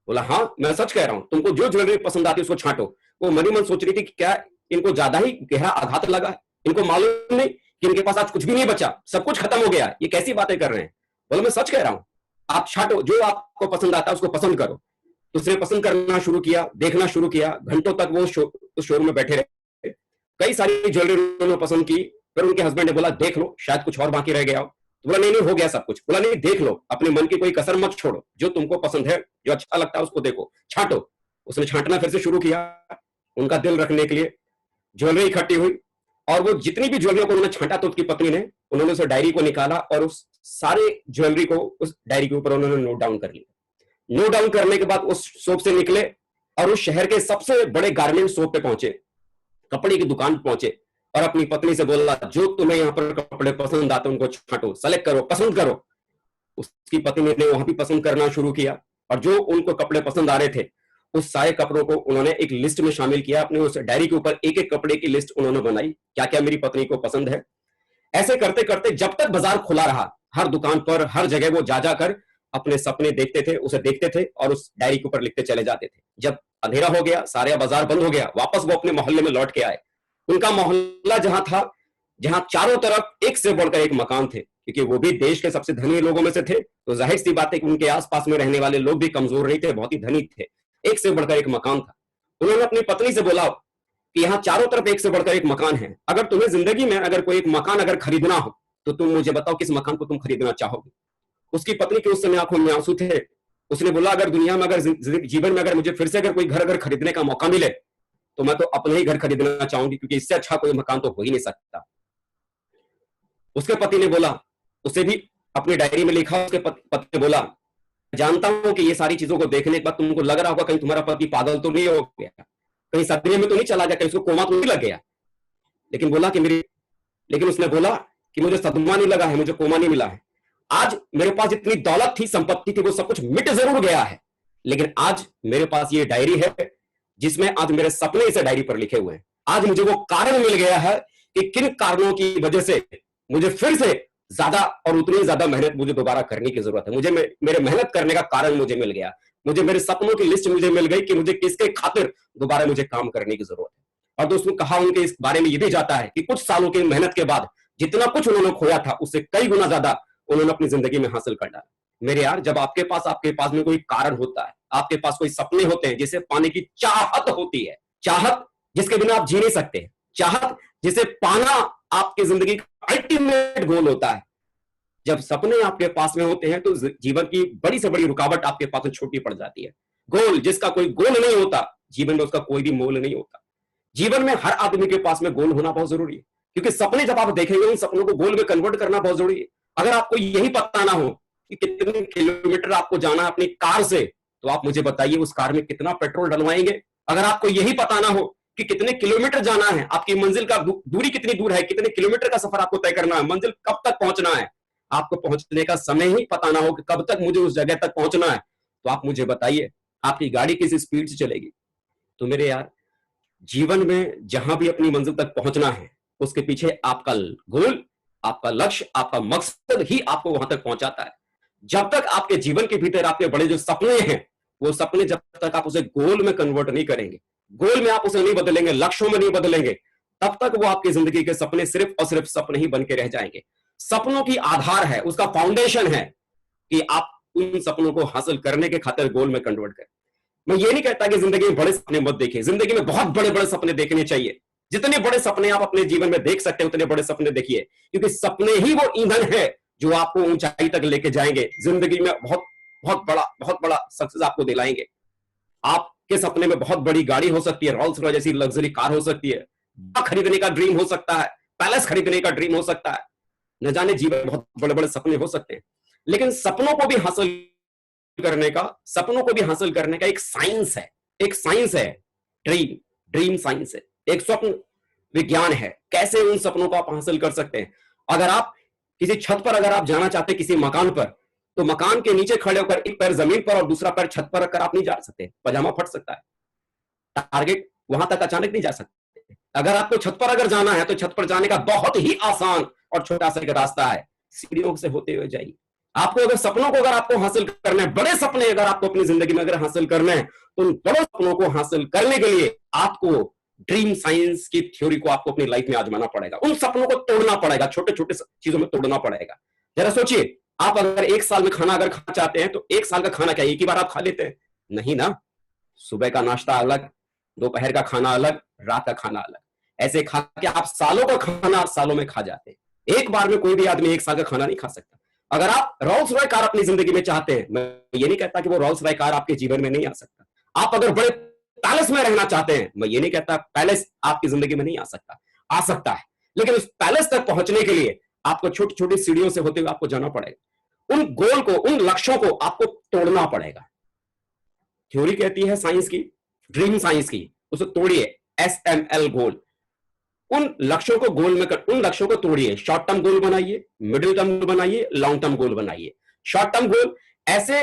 बोला हाँ मैं सच कह रहा हूं, तुमको जो ज्वेलरी पसंद आती है उसको छांटो। वो मन ही मन सोच रही थी कि क्या इनको ज्यादा ही गहरा आघात लगा है, इनको मालूम नहीं कि इनके पास आज कुछ भी नहीं बचा, सब कुछ खत्म हो गया, ये कैसी बातें कर रहे हैं। बोला मैं सच कह रहा हूं, आप छांटो, जो आपको पसंद आता है उसको पसंद करो। तो उसने पसंद करना शुरू किया, देखना शुरू किया। घंटों तक वो उस शोरूम में बैठे रहे, कई सारी ज्वेलरी उन्होंने पसंद की। फिर उनके हस्बैंड ने बोला देख लो, शायद कुछ और बाकी रह गया हो। तो बोला नहीं नहीं हो गया सब कुछ। बोला नहीं देख लो, अपने मन की कोई कसर मत छोड़ो, जो तुमको पसंद है, जो अच्छा लगता है उसको देखो, छांटो। उसने छांटना फिर से शुरू किया उनका दिल रखने के लिए। ज्वेलरी इकट्ठी हुई और वो जितनी भी ज्वेलरी को उन्होंने छांटा तो उसकी पत्नी ने, उन्होंने उस डायरी को निकाला और उस सारे ज्वेलरी को उस डायरी के ऊपर उन्होंने नोट डाउन कर लिया। नोट डाउन करने के बाद उस शॉप से निकले और उस शहर के सबसे बड़े गारमेंट शॉप पे पहुंचे, कपड़े की दुकान पहुंचे और अपनी पत्नी से बोला जो तुम्हें यहाँ पर कपड़े पसंद आते उनको छांटो, सेलेक्ट करो, पसंद करो। उसकी पत्नी ने वहां भी पसंद करना शुरू किया और जो उनको कपड़े पसंद आ रहे थे उस सारे कपड़ों को उन्होंने एक लिस्ट में शामिल किया। अपने उस डायरी के ऊपर एक एक कपड़े की लिस्ट उन्होंने बनाई, क्या क्या मेरी पत्नी को पसंद है। ऐसे करते करते जब तक बाजार खुला रहा, हर दुकान पर, हर जगह वो जा जाकर अपने सपने देखते थे, उसे देखते थे और उस डायरी के ऊपर लिखते चले जाते थे। जब अंधेरा हो गया, सारे बाजार बंद हो गया, वापस वो अपने मोहल्ले में लौट के आए। उनका मोहल्ला जहां था, जहां चारों तरफ एक से बढ़कर एक मकान थे, क्योंकि वो भी देश के सबसे धनी लोगों में से थे, तो जाहिर सी बात है कि उनके आसपास में रहने वाले लोग भी कमजोर नहीं थे, बहुत ही धनी थे। एक से बढ़कर एक मकान था। उन्होंने अपनी पत्नी से बोला कि यहाँ चारों तरफ एक से बढ़कर एक मकान है, अगर तुम्हें जिंदगी में अगर कोई एक मकान अगर खरीदना हो तो तुम मुझे बताओ किस मकान को तुम खरीदना चाहोगे। उसकी पत्नी के उस समय आंखों में आंसू थे। उसने बोला अगर दुनिया में अगर जीवन में अगर मुझे फिर से अगर कोई घर अगर खरीदने का मौका मिले तो मैं तो अपने ही घर खरीदना चाहूंगी, क्योंकि इससे अच्छा कोई मकान तो हो ही नहीं सकता। उसके पति ने बोला, उसे भी अपनी डायरी में लिखा, उसके पति ने बोला जानता हूं कि ये सारी चीजों को देखने के बाद तुमको लग रहा होगा कहीं तुम्हारा पति पागल तो नहीं हो गया, कहीं सदमे में तो नहीं चला गया, कहीं उसको कोमा तो नहीं लग गया। लेकिन उसने बोला कि मुझे सदमा नहीं लगा है, मुझे कोमा नहीं मिला है। आज मेरे पास जितनी दौलत थी, संपत्ति थी, वो सब कुछ मिट जरूर गया है, लेकिन आज मेरे पास ये डायरी है जिसमें आज मेरे सपने इस डायरी पर लिखे हुए हैं। आज मुझे वो कारण मिल गया है कि किन कारणों की वजह से मुझे फिर से ज्यादा और उतनी ज्यादा मेहनत मुझे दोबारा करने की जरूरत है। मुझे मेरे मेहनत करने का कारण मुझे मिल गया, मुझे मेरे सपनों की लिस्ट मुझे मिल गई कि मुझे किसके खातिर दोबारा मुझे काम करने की जरूरत है। और दोस्तों कहा उनके इस बारे में यह भी जाता है कि कुछ सालों की मेहनत के बाद जितना कुछ उन्होंने खोया था उससे कई गुना ज्यादा उन्होंने अपनी जिंदगी में हासिल कर डाला। मेरे यार, जब आपके पास में कोई कारण होता है, आपके पास कोई सपने होते हैं जिसे पाने की चाहत होती है, चाहत जिसके बिना आप जी नहीं सकते, चाहत जिसे पाना आपकी जिंदगी का अल्टीमेट गोल होता है। जब सपने आपके पास में होते हैं तो जीवन की बड़ी से बड़ी रुकावट आपके पास में छोटी पड़ जाती है। गोल जिसका कोई गोल नहीं होता, जीवन में उसका कोई भी मोल नहीं होता। जीवन में हर आदमी के पास में गोल होना बहुत जरूरी है, क्योंकि सपने जब आप देखेंगे उन सपनों को गोल में कन्वर्ट करना बहुत जरूरी है। अगर आपको यही पता ना हो कि कितने किलोमीटर आपको जाना है अपनी कार से, तो आप मुझे बताइए उस कार में कितना पेट्रोल डलवाएंगे। अगर आपको यही पता ना हो कि कितने किलोमीटर जाना है, आपकी मंजिल का दूरी कितनी दूर है, कितने किलोमीटर का सफर आपको तय करना है, मंजिल कब तक पहुंचना है, आपको पहुंचने का समय ही पता ना हो कि कब तक मुझे उस जगह तक पहुंचना है, तो आप मुझे बताइए आपकी गाड़ी किस स्पीड से चलेगी। तो मेरे यार, जीवन में जहां भी अपनी मंजिल तक पहुंचना है उसके पीछे आपका गोल, आपका लक्ष्य, आपका मकसद ही आपको वहां तक पहुंचाता है। जब तक आपके जीवन के भीतर आपके बड़े जो सपने हैं, वो सपने जब तक आप उसे गोल में कन्वर्ट नहीं करेंगे, गोल में आप उसे नहीं बदलेंगे, लक्ष्यों में नहीं बदलेंगे, तब तक वो आपकी जिंदगी के सपने सिर्फ और सिर्फ सपने ही बन के रह जाएंगे। सपनों की आधार है, उसका फाउंडेशन है कि आप उन सपनों को हासिल करने के खातिर गोल में कन्वर्ट करें। मैं ये नहीं कहता कि जिंदगी में बड़े सपने मत देखिए, जिंदगी में बहुत बड़े बड़े सपने देखने चाहिए। जितने बड़े सपने आप अपने जीवन में देख सकते हैं उतने बड़े सपने देखिए, क्योंकि सपने ही वो ईंधन है जो आपको ऊंचाई तक लेके जाएंगे, जिंदगी में बहुत बहुत बड़ा सक्सेस आपको दिलाएंगे। आपके सपने में बहुत बड़ी गाड़ी हो सकती है, रोल्स रॉयस जैसी लग्जरी कार हो सकती है, खरीदने का ड्रीम हो सकता है, पैलेस खरीदने का ड्रीम हो सकता है, न जाने जीवन में बहुत बड़े बड़े सपने हो सकते हैं। लेकिन सपनों को भी हासिल करने का एक साइंस है, ड्रीम साइंस है, एक स्वप्न विज्ञान है, कैसे उन सपनों को आप हासिल कर सकते हैं। अगर आप किसी छत पर अगर आप जाना चाहते हैं, किसी मकान पर, तो मकान के नीचे खड़े होकर एक पैर जमीन पर और दूसरा पैर छत पर रखकर आप नहीं जा सकते, पजामा फट सकता है, टारगेट वहां तक अचानक नहीं जा सकते। अगर आपको छत पर अगर जाना है तो छत पर जाने का बहुत ही आसान और छोटा सा एक रास्ता है, सीढ़ियों से होते हुए जाइए। आपको अगर सपनों को अगर आपको हासिल करना है, बड़े सपने अगर आपको अपनी जिंदगी में अगर हासिल करना है, तो उन बड़े सपनों को हासिल करने के लिए आपको ड्रीम साइंस की थ्योरी को आपको अपनी लाइफ में आजमाना पड़ेगा, उन सपनों को तोड़ना पड़ेगा, छोटे छोटे चीजों में तोड़ना पड़ेगा। जरा सोचिए, आप अगर एक साल में खाना अगर खाना चाहते हैं तो एक साल का खाना क्या एक ही बार आप खा लेते हैं? नहीं ना, सुबह का नाश्ता अलग, दोपहर का खाना अलग, रात का खाना अलग, ऐसे खा के आप सालों का खाना सालों में खा जाते हैं। एक बार में कोई भी आदमी एक साल का खाना नहीं खा सकता। अगर आप रोल्स रॉय कार अपनी जिंदगी में चाहते हैं, मैं ये नहीं कहता कि वो रोल्स रॉय कार आपके जीवन में नहीं आ सकता। आप अगर बड़े पैलेस में रहना चाहते हैं, मैं ये नहीं कहता पैलेस आपकी जिंदगी में नहीं आ सकता है, लेकिन उस पैलेस तक पहुंचने के लिए आपको छोटी छोटी सीढ़ियों से होते हुए आपको जाना पड़ेगा। उन गोल को, उन लक्ष्यों को आपको तोड़ना पड़ेगा। थ्योरी कहती है साइंस की, ड्रीम साइंस की, उसे तोड़िए, SML गोल। उन लक्ष्यों को तोड़िए, शॉर्ट टर्म गोल बनाइए, मिडिल टर्म गोल बनाइए, लॉन्ग टर्म गोल बनाइए। शॉर्ट टर्म गोल, ऐसे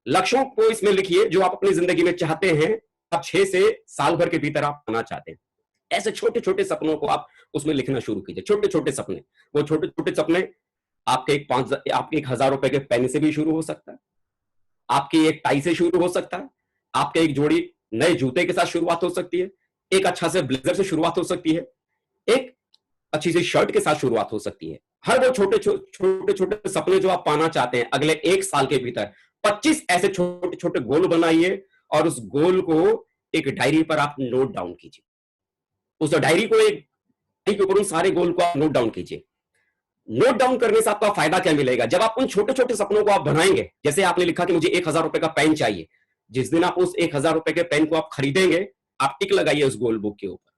लक्ष्यों को इसमें लिखिए जो आप अपनी जिंदगी में चाहते हैं, आप 6 से साल भर के भीतर आप पाना चाहते हैं। ऐसे छोटे छोटे सपनों को आप उसमें लिखना शुरू कीजिए, छोटे छोटे सपने। वो छोटे छोटे सपने आपके आपके 1,000 रुपए के पेन से भी शुरू हो सकता है, आपकी एक टाई से शुरू हो सकता है, आपके एक जोड़ी नए जूते के साथ शुरुआत हो सकती है, एक अच्छा से ब्लेजर से शुरुआत हो सकती है, एक अच्छी सी शर्ट के साथ शुरुआत हो सकती है, हर वो छोटे छोटे छोटे सपने जो आप पाना चाहते हैं अगले 1 साल के भीतर, 25 ऐसे छोटे छोटे गोल बनाइए और उस गोल को एक डायरी पर आप नोट डाउन कीजिए। उस डायरी को एक के ऊपर उन सारे गोल को आप नोट डाउन कीजिए। नोट डाउन करने से आपका फायदा क्या मिलेगा? जब आप उन छोटे छोटे सपनों को आप बनाएंगे, जैसे आपने लिखा कि मुझे 1,000 रुपए का पेन चाहिए, जिस दिन आप उस 1,000 रुपए के पेन को आप खरीदेंगे, आप टिक लगाइए उस गोल बुक के ऊपर।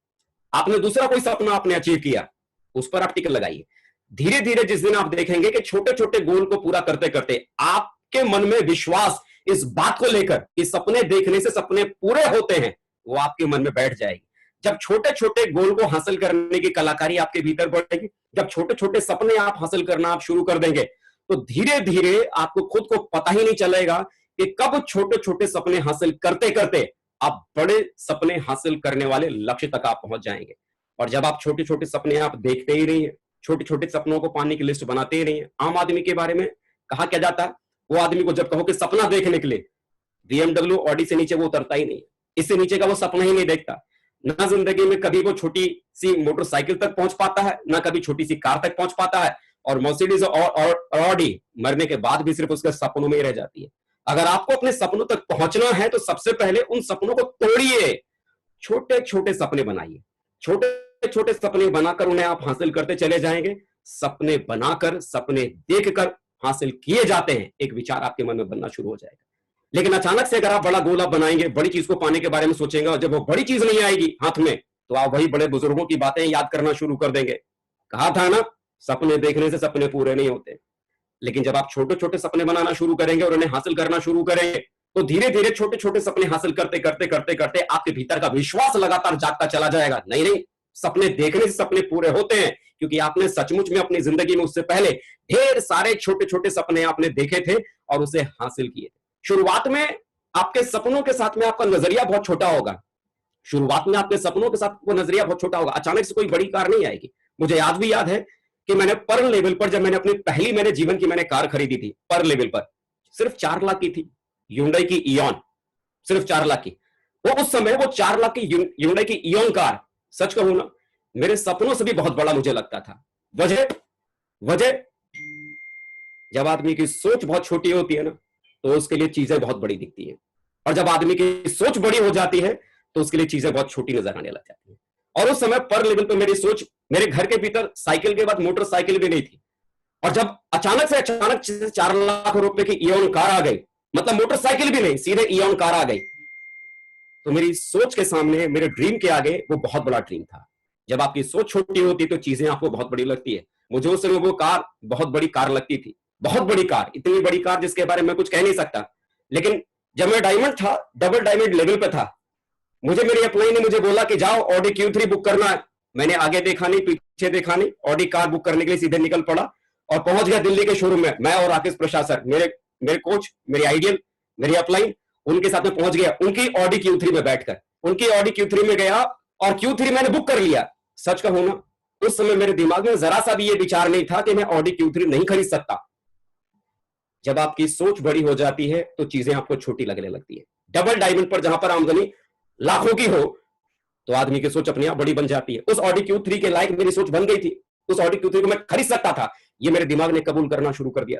आपने दूसरा कोई सपना आपने अचीव किया, उस पर आप टिक लगाइए। धीरे धीरे जिस दिन आप देखेंगे कि छोटे छोटे गोल को पूरा करते करते आपके मन में विश्वास इस बात को लेकर कि सपने देखने से सपने पूरे होते हैं, वो आपके मन में बैठ जाएगी। जब छोटे छोटे गोल को हासिल करने की कलाकारी आपके भीतर बढ़ेगी, जब छोटे छोटे सपने आप हासिल करना आप शुरू कर देंगे, तो धीरे धीरे आपको खुद को पता ही नहीं चलेगा कि कब छोटे छोटे सपने हासिल करते करते आप बड़े सपने हासिल करने वाले लक्ष्य तक आप पहुंच जाएंगे। और जब आप छोटे छोटे सपने आप देखते ही नहीं है, छोटे छोटे सपनों को पाने की लिस्ट बनाते ही नहीं है। आम आदमी के बारे में कहा क्या जाता है, वो आदमी को जब कहो कि सपना देखने के लिए, BMW ऑडी से नीचे वो उतरता ही नहीं, इससे नीचे का वो सपना ही नहीं देखता। ना जिंदगी में कभी वो छोटी सी मोटरसाइकिल तक पहुंच पाता है, ना कभी छोटी सी कार तक पहुंच पाता है, और मर्सिडीज और ऑडी मरने के बाद भी सिर्फ उसके सपनों में ही रह जाती है। अगर आपको अपने सपनों तक पहुंचना है तो सबसे पहले उन सपनों को तोड़िए, छोटे छोटे सपने बनाइए। छोटे छोटे सपने बनाकर उन्हें आप हासिल करते चले जाएंगे। सपने बनाकर, सपने देखकर हासिल किए जाते हैं, एक विचार आपके मन में बनना शुरू हो जाएगा। लेकिन अचानक से अगर आप बड़ा गोल आप बनाएंगे, बड़ी चीज को पाने के बारे में सोचेंगे, और जब वो बड़ी चीज नहीं आएगी हाथ में, तो आप वही बड़े बुजुर्गों की बातें याद करना शुरू कर देंगे। कहा था ना, सपने देखने से सपने पूरे नहीं होते। लेकिन जब आप छोटे छोटे सपने बनाना शुरू करेंगे और उन्हें हासिल करना शुरू करेंगे, तो धीरे धीरे छोटे छोटे सपने हासिल करते करते करते करते आपके भीतर का विश्वास लगातार जागता चला जाएगा। नहीं नहीं, सपने देखने से सपने पूरे होते हैं, क्योंकि आपने सचमुच में अपनी जिंदगी में उससे पहले ढेर सारे छोटे छोटे सपने आपने देखे थे और उसे हासिल किए। शुरुआत में आपके सपनों के साथ में आपका नजरिया बहुत छोटा होगा। शुरुआत में आपके सपनों के साथ वो नजरिया बहुत छोटा होगा। अचानक से कोई बड़ी कार नहीं आएगी। मुझे आज भी याद है कि मैंने पर लेवल पर, जब मैंने अपनी पहली मैंने जीवन की मैंने कार खरीदी थी, पर लेवल पर सिर्फ 4 लाख की थी, ह्यूंडई की इयॉन, सिर्फ 4 लाख की। वो उस समय वो 4 लाख की ह्यूंडई की इयॉन कार, सच कहूं ना, मेरे सपनों से भी बहुत बड़ा मुझे लगता था। वजह वजह जब आदमी की सोच बहुत छोटी होती है ना, तो उसके लिए चीजें बहुत बड़ी दिखती है, और जब आदमी की सोच बड़ी हो जाती है तो उसके लिए चीजें बहुत छोटी नजर आने लग जाती है। और उस समय पर लेवल पर मेरी सोच, मेरे घर के भीतर साइकिल के बाद मोटरसाइकिल भी नहीं थी, और जब अचानक से 4 लाख रुपए की इयॉन कार आ गई, मतलब मोटरसाइकिल भी नहीं, सीधे इयॉन कार आ गई, तो मेरी सोच के सामने, मेरे ड्रीम के आगे वो बहुत बड़ा ड्रीम था। जब आपकी सोच छोटी होती है तो चीजें आपको बहुत बड़ी लगती है। मुझे उस समय वो कार बहुत बड़ी कार लगती थी, बहुत बड़ी कार, इतनी बड़ी कार जिसके बारे में कुछ कह नहीं सकता। लेकिन जब मैं डायमंड था, डबल डायमंड लेवल पे था, मुझे मेरी अपलाइन ने मुझे बोला कि जाओ ऑडी Q3 बुक करना है। मैंने आगे देखा नहीं, पीछे देखा नहीं, ऑडी कार बुक करने के लिए सीधे निकल पड़ा और पहुंच गया दिल्ली के शोरूम में। मैं और राकेश प्रसाद सर, मेरे कोच, मेरी आइडियल, मेरी अपलाइन, उनके साथ में पहुंच गया, उनकी ऑडी Q3 में बैठकर उनकी ऑडी Q3 में गया और Q3 मैंने बुक कर लिया। सच कहूं ना, उस समय मेरे दिमाग में जरा सा भी ये विचार नहीं था कि मैं ऑडी Q3 नहीं खरीद सकता। जब आपकी सोच बड़ी हो जाती है तो चीजें आपको छोटी लगने लगती है। डबल डायमंड पर जहां पर आमदनी लाखों की हो, तो आदमी की सोच अपने आप बड़ी बन जाती है। उस ऑडी Q3 के लायक मेरी सोच बन गई थी, उस ऑडी Q3 को मैं खरीद सकता था, ये मेरे दिमाग ने कबूल करना शुरू कर दिया।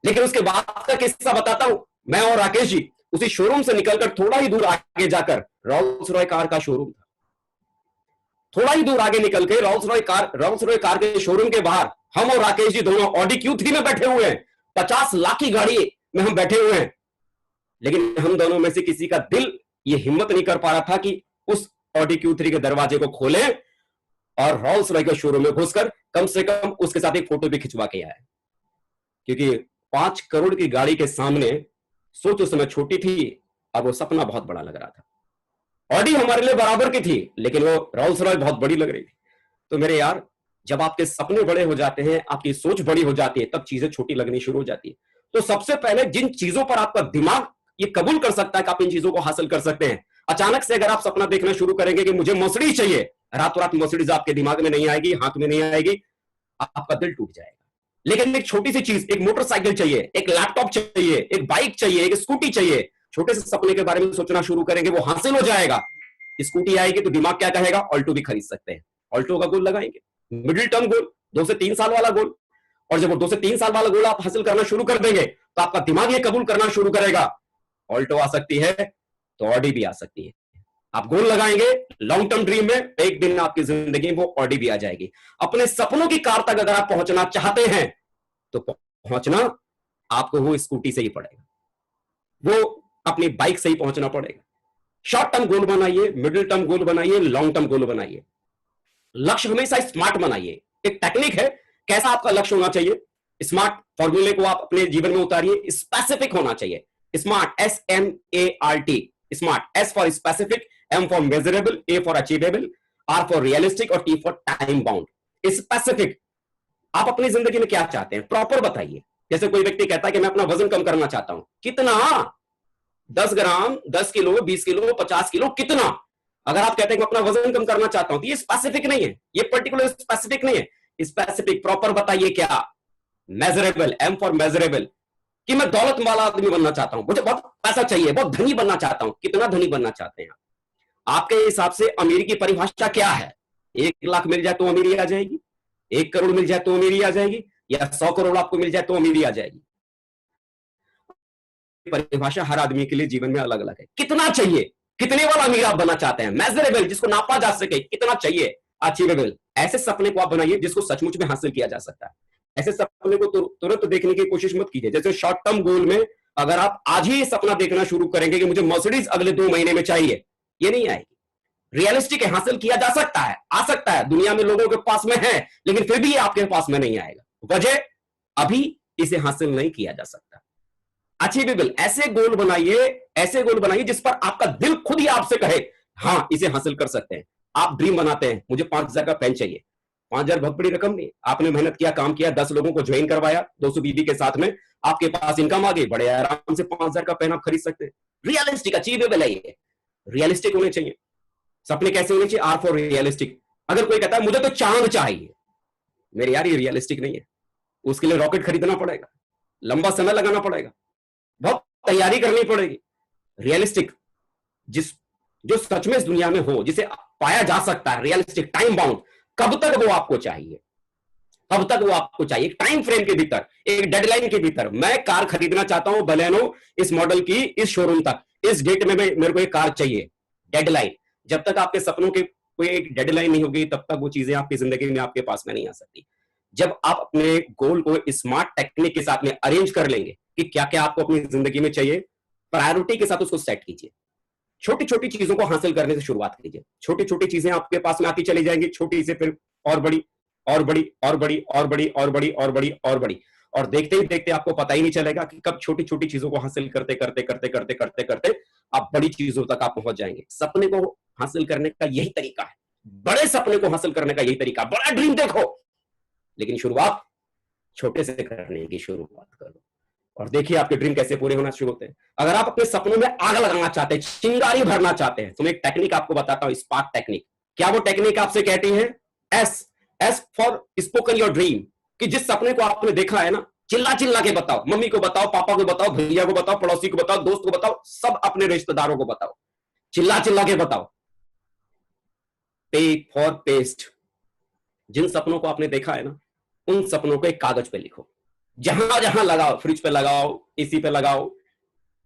लेकिन उसके बाद का किस्सा बताता हूं। मैं और राकेश जी उसी शोरूम से निकलकर थोड़ा ही दूर आगे जाकर, रोल्स रॉय कार का शोरूम था, थोड़ा ही दूर आगे निकल के रोल्स रॉय कार के शोरूम के बाहर हम और राकेश जी दोनों ऑडी Q3 में बैठे हुए हैं। 50 लाख की गाड़ी में हम बैठे हुए हैं, लेकिन हम दोनों में से किसी का दिल ये हिम्मत नहीं कर पा रहा था कि उस ऑडी Q3 के दरवाजे को खोले और रोल्स रॉय के शोरूम में घुसकर कम से कम उसके साथ एक फोटो भी खिंचवा के आए। क्योंकि 5 करोड़ की गाड़ी के सामने सोच उस समय छोटी थी, अब वो सपना बहुत बड़ा लग रहा था। ऑडी हमारे लिए बराबर की थी, लेकिन वो रोल्स रॉय बहुत बड़ी लग रही थी। तो मेरे यार, जब आपके सपने बड़े हो जाते हैं, आपकी सोच बड़ी हो जाती है, तब चीजें छोटी लगनी शुरू हो जाती है। तो सबसे पहले जिन चीजों पर आपका दिमाग ये कबूल कर सकता है कि आप इन चीजों को हासिल कर सकते हैं, अचानक से अगर आप सपना देखना शुरू करेंगे कि मुझे मर्सिडीज चाहिए, रातों रात मर्सिडीज आपके दिमाग में नहीं आएगी, हाथ में नहीं आएगी, आपका दिल टूट जाएगा। लेकिन एक छोटी सी चीज, एक मोटरसाइकिल चाहिए, एक लैपटॉप चाहिए, एक बाइक चाहिए, एक स्कूटी चाहिए, छोटे से सपने के बारे में सोचना शुरू करेंगे, वो हासिल हो जाएगा। स्कूटी आएगी तो दिमाग क्या कहेगा, ऑल्टो भी खरीद सकते हैं, ऑल्टो का गोल लगाएंगे, मिडिल टर्म गोल, 2 से 3 साल वाला गोल। और जब वो 2 से 3 साल वाला गोल आप हासिल करना शुरू कर देंगे तो आपका दिमाग ये कबूल करना शुरू करेगा, ऑल्टो आ सकती है तो ऑडी भी आ सकती है। आप गोल लगाएंगे लॉन्ग टर्म ड्रीम में, एक दिन आपकी जिंदगी में वो ऑडी भी आ जाएगी। अपने सपनों की कार तक अगर आप पहुंचना चाहते हैं तो पहुंचना आपको वो स्कूटी से ही पड़ेगा, वो अपनी बाइक से ही पहुंचना पड़ेगा। शॉर्ट टर्म गोल बनाइए, मिडिल टर्म गोल बनाइए, लॉन्ग टर्म गोल बनाइए। लक्ष्य हमेशा स्मार्ट बनाइए। एक टेक्निक है कैसा आपका लक्ष्य होना चाहिए, स्मार्ट फॉर्मूले को आप अपने जीवन में उतारिए। स्पेसिफिक होना चाहिए, smart, SMART, smart, S for specific, M for measurable, A for achievable, R for realistic और T for time bound. Specific, आप अपनी जिंदगी में क्या चाहते हैं प्रॉपर बताइए। जैसे कोई व्यक्ति कहता है कि मैं अपना वजन कम करना चाहता हूं, कितना? 10 ग्राम, 10 किलो, 20 किलो, 50 किलो, कितना? अगर आप कहते हैं कि अपना वजन कम करना चाहता हूं तो ये स्पेसिफिक नहीं है, ये पर्टिकुलर स्पेसिफिक नहीं है। स्पेसिफिक प्रॉपर बताइए क्या? मेजरेबल, M फॉर मेजरेबल, कि मैं दौलत वाला आदमी बनना चाहता हूं, मुझे बहुत पैसा चाहिए, बहुत धनी बनना चाहता हूं। कितना धनी बनना चाहते हैं आपके हिसाब से अमीरी की परिभाषा क्या है? 1 लाख मिल जाए तो अमीरी आ जाएगी, 1 करोड़ मिल जाए तो अमीरी आ जाएगी, या 100 करोड़ आपको मिल जाए तो अमीरी आ जाएगी? परिभाषा हर आदमी के लिए जीवन में अलग अलग है। कितना चाहिए, कितने वाला अमीर आप बनना चाहते हैं? मेजरेबल, जिसको नापा जा सके, कितना चाहिए? अचीवेबल, ऐसे सपने को आप बनाइए जिसको सचमुच में हासिल किया जा सकता है। ऐसे सपने को तुरंत देखने की कोशिश मत कीजिए। जैसे शॉर्ट टर्म गोल में अगर आप आज ही सपना देखना शुरू करेंगे कि मुझे मर्सिडीज अगले 2 महीने में चाहिए, ये नहीं आएगी। रियलिस्टिक है, हासिल किया जा सकता है, आ सकता है, दुनिया में लोगों के पास में है, लेकिन फिर भी आपके पास में नहीं आएगा। वजह, अभी इसे हासिल नहीं किया जा सकता। अचीवेबल, ऐसे गोल बनाइए, ऐसे गोल बनाइए जिस पर आपका दिल खुद ही आपसे कहे हां इसे हासिल कर सकते हैं। आप ड्रीम बनाते हैं, मुझे 5,000 का पेन चाहिए। 5,000 बहुत बड़ी रकम नहीं, आपने मेहनत किया, काम किया, 10 लोगों को ज्वाइन करवाया, 200 बीबी के साथ में, आपके पास इनकम आ गई, बड़े आराम से 5,000 का पेन आप खरीद सकते हैं। रियलिस्टिक, अचीवेबल है ये, रियलिस्टिक होने चाहिए। सपने कैसे होने चाहिए? R for realistic. अगर कोई कहता है मुझे तो चांद चाहिए, मेरे यार ये रियलिस्टिक नहीं है, उसके लिए रॉकेट खरीदना पड़ेगा, लंबा समय लगाना पड़ेगा, बहुत तैयारी करनी पड़ेगी। रियलिस्टिक, जो सच में इस दुनिया में हो, जिसे पाया जा सकता है, रियलिस्टिक, टाइम बाउंड, कब तक वो आपको चाहिए, कब तक वो आपको चाहिए, एक टाइम फ्रेम के भीतर, एक डेडलाइन के भीतर। मैं कार खरीदना चाहता हूं बलेनो, इस मॉडल की, इस शोरूम तक, इस डेट में मेरे को एक कार चाहिए, डेडलाइन। जब तक आपके सपनों के कोई एक डेडलाइन नहीं होगी तब तक वो चीजें आपकी जिंदगी में आपके पास में नहीं आ सकती। जब आप अपने गोल को स्मार्ट टेक्निक के साथ में अरेंज कर लेंगे कि क्या क्या आपको अपनी जिंदगी में चाहिए, प्रायोरिटी के साथ उसको सेट कीजिए। छोटी छोटी चीजों को हासिल करने से शुरुआत कीजिए। छोटी छोटी चीजें आपके पास में आती चली जाएंगी, छोटी से फिर और बड़ी, और बड़ी, और बड़ी, और बड़ी, और बड़ी, और बड़ी, और बड़ी, और देखते ही देखते आपको पता ही नहीं चलेगा कि कब छोटी छोटी चीजों को हासिल करते करते करते करते करते करते आप बड़ी चीजों तक आप पहुंच जाएंगे। सपने को हासिल करने का यही तरीका है, बड़े सपने को हासिल करने का यही तरीका। बड़ा ड्रीम देखो, लेकिन शुरुआत छोटे से करने की शुरुआत करो, और देखिए आपके ड्रीम कैसे पूरे होना शुरू होते हैं। अगर आप अपने सपनों में आग लगाना चाहते हैं, चिंगारी भरना चाहते हैं, तो मैं एक टेक्निक आपको बताता हूं, स्पार्क टेक्निक। क्या वो टेक्निक आपसे कहती है? S for spoken your dream, कि जिस सपने को आपने देखा है ना, चिल्ला चिल्ला के बताओ, मम्मी को बताओ, पापा को बताओ, भैया को बताओ, पड़ोसी को बताओ, दोस्त को बताओ, सब अपने रिश्तेदारों को बताओ, चिल्ला चिल्ला के बताओ। पे फॉर पेस्ट, जिन सपनों को आपने देखा है ना, उन सपनों को एक कागज पे लिखो, जहां जहां लगाओ, फ्रिज पे लगाओ, एसी पे लगाओ,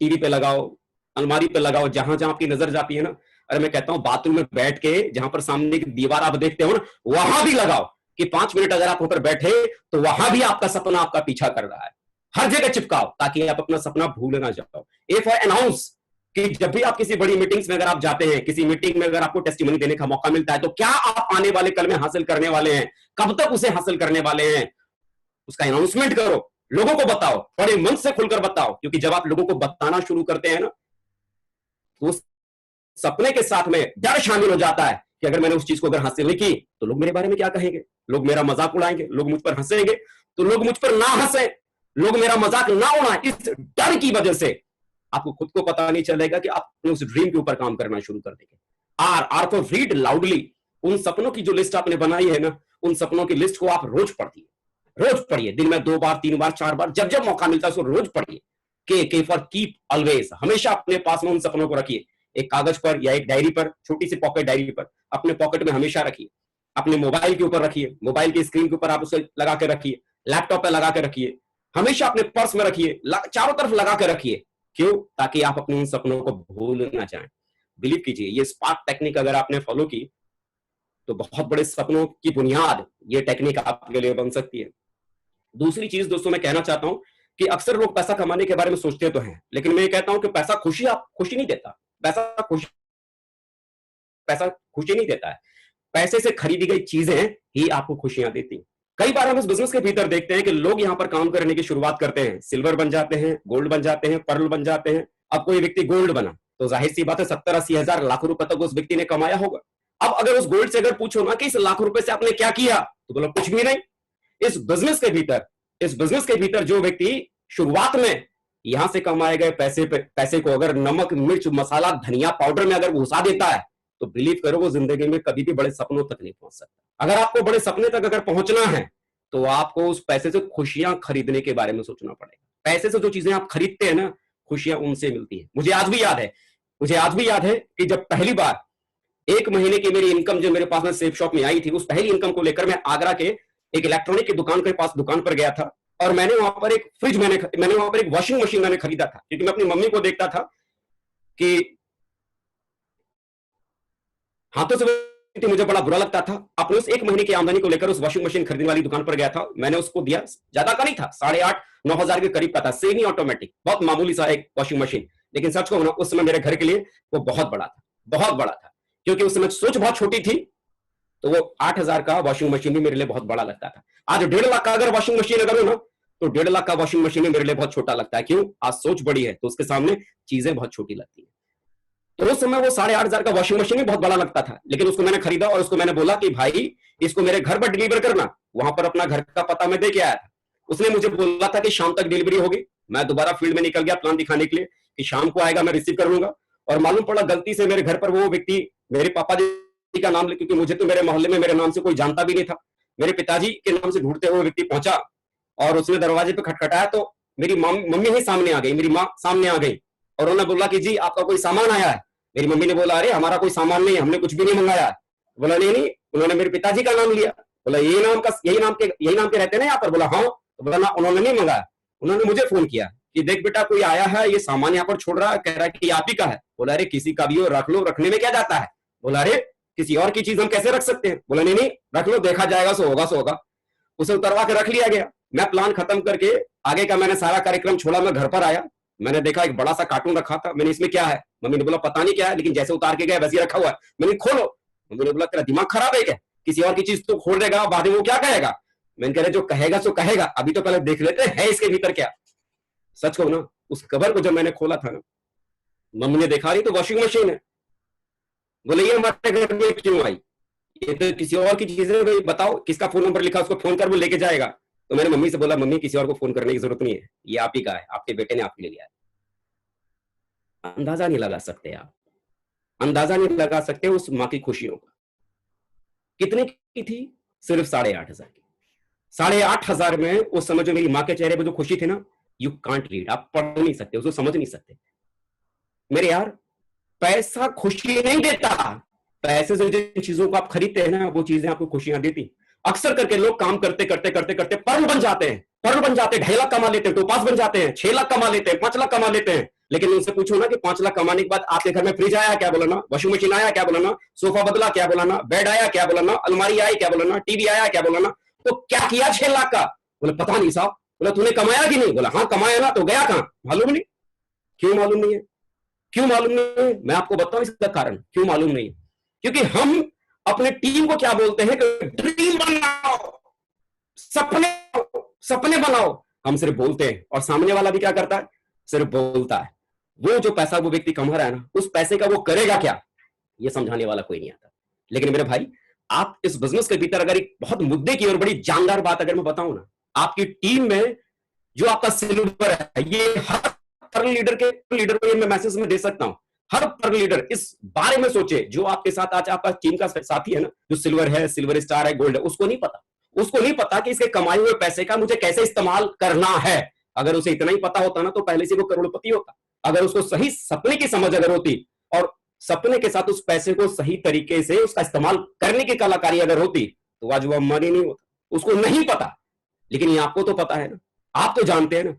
टीवी पे लगाओ, अलमारी पे लगाओ, जहां जहां आपकी नजर जाती है ना। अरे मैं कहता हूं बाथरूम में बैठ के जहां पर सामने की दीवार आप देखते हो ना, वहां भी लगाओ, कि 5 मिनट अगर आप वहां पर बैठे तो वहां भी आपका सपना आपका पीछा कर रहा है। हर जगह चिपकाओ ताकि आप अपना सपना भूल ना जाओ। ए फॉर अनाउंस, कि जब भी आप किसी बड़ी मीटिंग्स में अगर आप जाते हैं, किसी मीटिंग में अगर आपको टेस्टिमनी देने का मौका मिलता है, तो क्या आप आने वाले कल में हासिल करने वाले हैं, कब तक उसे हासिल करने वाले हैं, उसका अनाउंसमेंट करो, लोगों को बताओ, बड़े मन से खुलकर बताओ। क्योंकि जब आप लोगों को बताना शुरू करते हैं ना, तो सपने के साथ में डर शामिल हो जाता है कि अगर मैंने उस चीज को अगर हासिल नहीं की तो लोग मेरे बारे में क्या कहेंगे, लोग मेरा मजाक उड़ाएंगे, लोग मुझ पर हंसेंगे, तो लोग मुझ पर ना हंसे, लोग मेरा मजाक ना उड़ाएं। इस डर की वजह से आपको खुद को पता नहीं चलेगा कि आप उस ड्रीम के ऊपर काम करना शुरू कर देंगे। आर फॉर रीड लाउडली, उन सपनों की जो लिस्ट आपने बनाई है ना, उन सपनों की लिस्ट को आप रोज पढ़िए, रोज पढ़िए, दिन में 2 बार 3 बार 4 बार, जब जब मौका मिलता है उसको रोज पढ़िए। के फॉर कीप ऑलवेज, हमेशा अपने पास में उन सपनों को रखिए, एक कागज पर या एक डायरी पर, छोटी सी पॉकेट डायरी पर, अपने पॉकेट में हमेशा रखिए, अपने मोबाइल के ऊपर रखिए, मोबाइल की स्क्रीन के ऊपर आप उसे लगा के रखिए, लैपटॉप पे लगा के रखिए, हमेशा अपने पर्स में रखिए, चारों तरफ लगा के रखिए। क्यों? ताकि आप अपने उन सपनों को भूल ना जाएं। बिलीव कीजिए, ये स्पार्क टेक्निक अगर आपने फॉलो की तो बहुत बड़े सपनों की बुनियाद ये टेक्निक आपके लिए बन सकती है। दूसरी चीज दोस्तों मैं कहना चाहता हूं कि अक्सर लोग पैसा कमाने के बारे में सोचते तो हैं, लेकिन मैं ये कहता हूं कि पैसा खुशी नहीं देता। पैसा खुशी नहीं देता है। पैसे से खरीदी गई चीजें ही आपको खुशियां देती। कई बार हम इस बिजनेस के भीतर देखते हैं कि लोग यहां पर काम करने की शुरुआत करते हैं, सिल्वर बन जाते हैं, गोल्ड बन जाते हैं, पर्ल बन जाते हैं। अब कोई व्यक्ति गोल्ड बना तो जाहिर सी बात है 70-80 हजार लाख रुपए तक उस व्यक्ति ने कमाया होगा। अब अगर उस गोल्ड से अगर पूछो ना कि इस लाख रुपए से आपने क्या किया, तो बोलो कुछ भी नहीं। इस बिजनेस के भीतर जो व्यक्ति शुरुआत में यहां से कमाए गए पैसे को अगर नमक, मिर्च, मसाला, धनिया पाउडर में अगर घुसा देता है, तो बिलीव करो वो जिंदगी में कभी भी बड़े सपनों तक नहीं पहुंच सकता। अगर आपको बड़े सपने तक अगर पहुंचना है तो आपको उस पैसे से खुशियां खरीदने के बारे में सोचना पड़ेगा। पैसे से जो चीजें आप खरीदते हैं ना, खुशियां उनसे मिलती है। मुझे आज भी याद है कि जब पहली बार 1 महीने की मेरी इनकम जो मेरे पास में सेफ शॉप में आई थी, उस पहली इनकम को लेकर मैं आगरा के एक इलेक्ट्रॉनिक की दुकान पर गया था और मैंने वहां पर एक फ्रिज मैंने वहां पर एक वॉशिंग मशीन मैंने खरीदा था, क्योंकि मैं अपनी मम्मी को देखता था कि हाथों से मुझे बड़ा बुरा लगता था। अपने उस 1 महीने की आमदनी को लेकर उस वॉशिंग मशीन खरीदने वाली दुकान पर गया था। मैंने उसको दिया, ज्यादा का नहीं था, 8,500-9 हजार के करीब का था, सेमी ऑटोमेटिक, बहुत मामूली सा एक वॉशिंग मशीन। लेकिन सच कहूं ना, उस समय मेरे घर के लिए वो बहुत बड़ा था, क्योंकि उस समय सोच बहुत छोटी थी। तो वो 8,000 का वॉशिंग मशीन भी मेरे लिए बहुत बड़ा लगता था। आज 1.5 लाख का अगर वॉशिंग मशीन अगर हो ना, तो 1.5 लाख का वॉशिंग मशीन मेरे लिए बहुत छोटा लगता है। क्यों? आज सोच बड़ी है तो उसके सामने चीजें बहुत छोटी लगती है। तो उस समय वो 8,500 का वॉशिंग मशीन भी बहुत बड़ा लगता था, लेकिन उसको मैंने खरीदा और उसको मैंने बोला कि भाई इसको मेरे घर पर डिलीवर करना। वहां पर अपना घर का पता मैं दे के आया था। उसने मुझे बोला था कि शाम तक डिलीवरी होगी। मैं दोबारा फील्ड में निकल गया प्लान दिखाने के लिए कि शाम को आएगा, मैं रिसीव कर लूंगा। और मालूम पड़ा गलती से मेरे घर पर वो व्यक्ति मेरे पापा जी का नाम, क्योंकि मुझे तो मेरे मोहल्ले में मेरे नाम से कोई जानता भी नहीं था, मेरे पिताजी के नाम से ढूंढते हुए व्यक्ति पहुंचा और उसने दरवाजे पे खटखटाया तो मेरी मम्मी ही सामने आ गई, मेरी माँ सामने आ गई और उन्होंने बोला कि जी आपका कोई सामान आया है। मेरी मम्मी ने बोला अरे हमारा कोई सामान नहीं है, हमने कुछ भी नहीं मंगाया। बोला नहीं, उन्होंने मेरे पिताजी का नाम लिया। बोला यही नाम के रहते ना यहाँ पर? बोला हाँ। तो बोला ना, उन्होंने नहीं मंगाया, उन्होंने मुझे फोन किया कि देख बेटा कोई आया है, ये सामान यहाँ पर छोड़ रहा है, कह रहा है कि आप ही का है। बोला अरे किसी का भी हो, रख लो, रखने में क्या जाता है। बोला अरे किसी और की चीज हम कैसे रख सकते हैं। बोला नहीं रख लो, देखा जाएगा, सो होगा। उसे उतरवा के रख लिया गया। मैं प्लान खत्म करके आगे का मैंने सारा कार्यक्रम छोड़ा, मैं घर पर आया, मैंने देखा एक बड़ा सा कार्टून रखा था। मैंने इसमें क्या है? मम्मी ने बोला पता नहीं क्या है, लेकिन जैसे उतार के गया वैसे ही रखा हुआ है। मैंने खोलो। मम्मी ने बोला तेरा दिमाग खराब है क्या? किसी और की चीज तो खोल देगा, बाद में वो क्या कहेगा? मैंने कह रहा जो कहेगा सो कहेगा, अभी तो पहले देख लेते हैं इसके भीतर क्या। सच कहूं ना, उस कवर को जब मैंने खोला था ना, मम्मी ने देखा रही तो वॉशिंग मशीन है। बोले ये हमारे घर में क्यों आई? ये तो किसी और की चीज है, बताओ किसका फोन नंबर लिखा, उसको फोन कर, वो लेके जाएगा। तो मैंने मम्मी से बोला मम्मी किसी और को फोन करने की जरूरत नहीं है, ये आप ही का है, आपके बेटे ने आपके लिए लिया है। अंदाजा नहीं लगा सकते आप, अंदाजा नहीं लगा सकते उस माँ की खुशियों का। कितने की थी? सिर्फ 8,500 की। 8,500 में उस समय जो मेरी माँ के चेहरे पर जो खुशी थी ना, यू कांट रीड, आप पढ़ नहीं सकते, उसको समझ नहीं सकते। मेरे यार, पैसा खुशी नहीं देता। पैसे से जिन चीजों को आप खरीदते हैं ना, वो चीजें आपको खुशियां देती। अक्सर करके लोग काम करते पर्ल बन जाते हैं, 2.5 लाख कमा लेते हैं, टोपास बन जाते हैं, 6 लाख कमा लेते हैं, 5 लाख कमा लेते हैं। लेकिन उनसे पूछो ना कि 5 लाख कमाने के बाद आपके घर में फ्रिज आया क्या? बोला ना। वॉशिंग मशीन आया क्या? बोला ना। सोफा बदला क्या? बोला ना। बेड आया क्या? बोला ना। अलमारी आई क्या? बोला ना। टीवी आया क्या? बोला ना। तो क्या किया 6 लाख का? बोला पता नहीं साहब। बोला तूने कमाया कि नहीं? बोला हाँ कमाया ना। तो गया कहां? मालूम नहीं। क्यों मालूम नहीं है? क्यों मालूम नहीं है? मैं आपको बताऊं इसका कारण क्यों मालूम नहीं है। क्योंकि हम अपने टीम को क्या बोलते हैं कि ड्रीम बनाओ, सपने बनाओ। हम सिर्फ बोलते हैं और सामने वाला भी क्या करता है? सिर्फ बोलता है। वो जो पैसा वो व्यक्ति कमा रहा है ना, उस पैसे का वो करेगा क्या, ये समझाने वाला कोई नहीं आता। लेकिन मेरे भाई, आप इस बिजनेस के भीतर अगर एक बहुत मुद्दे की और बड़ी जानदार बात अगर मैं बताऊं ना, आपकी टीम में जो आपका सिल्वर है, ये हर लीडर को ये मैं मैसेज में दे सकता हूं। हर पर लीडर इस बारे में सोचे, जो आपके साथ आज आपका टीम का साथी है ना, जो सिल्वर है, सिल्वर स्टार है, गोल्ड है, उसको नहीं पता कि इसके कमाए हुए पैसे का मुझे कैसे इस्तेमाल करना है। अगर उसे इतना ही पता होता ना, तो पहले से वो करोड़पति होता। अगर उसको सही सपने की समझ अगर होती और सपने के साथ उस पैसे को सही तरीके से उसका इस्तेमाल करने की कलाकारी अगर होती, तो आज वो अंबानी नहीं होता। उसको नहीं पता, लेकिन ये आपको तो पता है ना, आप तो जानते हैं ना,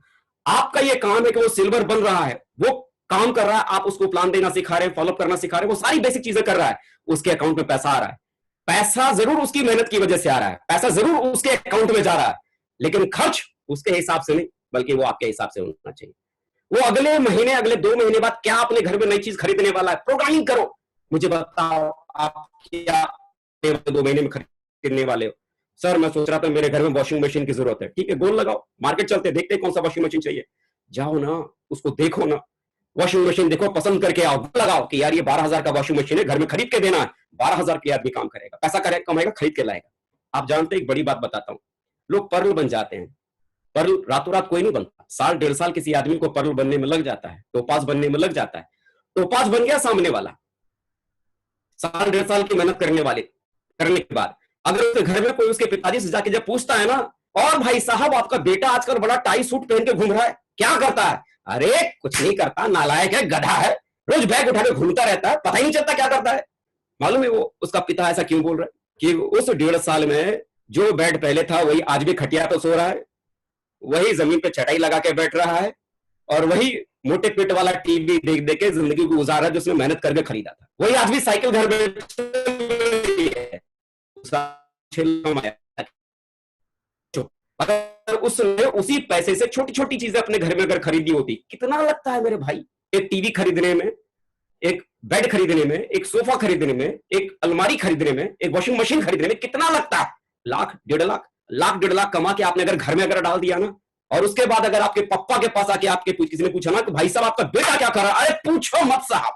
आपका ये काम है कि वो सिल्वर बन रहा है, वो काम कर रहा है, आप उसको प्लान देना सिखा रहे हैं, फॉलोअप करना सिखा रहे हैं, वो सारी बेसिक चीजें कर रहा है, उसके अकाउंट में पैसा आ रहा है, पैसा जरूर उसकी मेहनत की वजह से आ रहा है, पैसा जरूर उसके अकाउंट में जा रहा है, लेकिन खर्च उसके हिसाब से नहीं, बल्कि वो आपके हिसाब से होना चाहिए। वो अगले महीने, अगले 2 महीने बाद क्या अपने घर में नई चीज खरीदने वाला है, प्रोग्रामिंग करो, मुझे बताओ आप क्या 2 महीने में खरीदने वाले हो। सर मैं सोच रहा था मेरे घर में वॉशिंग मशीन की जरूरत है, ठीक है गोल लगाओ, मार्केट चलते देखते कौन सा वॉशिंग मशीन चाहिए, जाओ ना उसको देखो ना, वॉशिंग मशीन देखो, पसंद करके आओ, लगाओ कि यार ये 12,000 का वॉशिंग मशीन है, घर में खरीद के देना है, 12,000 के आदमी काम करेगा, पैसा कमाएगा, खरीद के लाएगा। आप जानते एक बड़ी बात बताता हूं, लोग पर्ल बन जाते हैं, पर्ल रातों रात कोई नहीं बनता, 1.5 साल किसी आदमी को पर्ल बनने में लग जाता है, टोपाज बनने में लग जाता है, टोपाज बन गया सामने वाला 1.5 साल की मेहनत करने के बाद, अगर उसके घर में कोई उसके पिताजी से जाके जब पूछता है ना, और भाई साहब आपका बेटा आजकल बड़ा टाई सूट पहन के घूम रहा है, क्या करता है, अरे कुछ नहीं करता, नालायक है, गधा है, रोज बैग उठा के घूमता रहता है, पता ही नहीं चलता क्या करता है। मालूम है वो उसका पिता ऐसा क्यों बोल रहा है कि उस 1.5 साल में जो बेड पहले था वही आज भी खटिया पे सो रहा है, वही जमीन पे चटाई लगा के बैठ रहा है, और वही मोटे पेट वाला टीवी देख देख के जिंदगी को गुजारा जो उसने मेहनत करके खरीदा था, वही आज भी साइकिल घर में अगर उसने उसी पैसे से छोटी छोटी चीजें अपने घर में अगर खरीदी होती, कितना लगता है मेरे भाई, एक टीवी खरीदने में, एक बेड खरीदने में, एक सोफा खरीदने में, एक अलमारी खरीदने में, एक वॉशिंग मशीन खरीदने में कितना लगता है, 1,00,000, 1,00,000 कमा के आपने अगर घर में अगर डाल दिया ना, और उसके बाद अगर आपके पापा के पास आके आपके किसी ने पूछा ना कि भाई साहब आपका बेटा क्या कर रहा है, अरे पूछो मत साहब,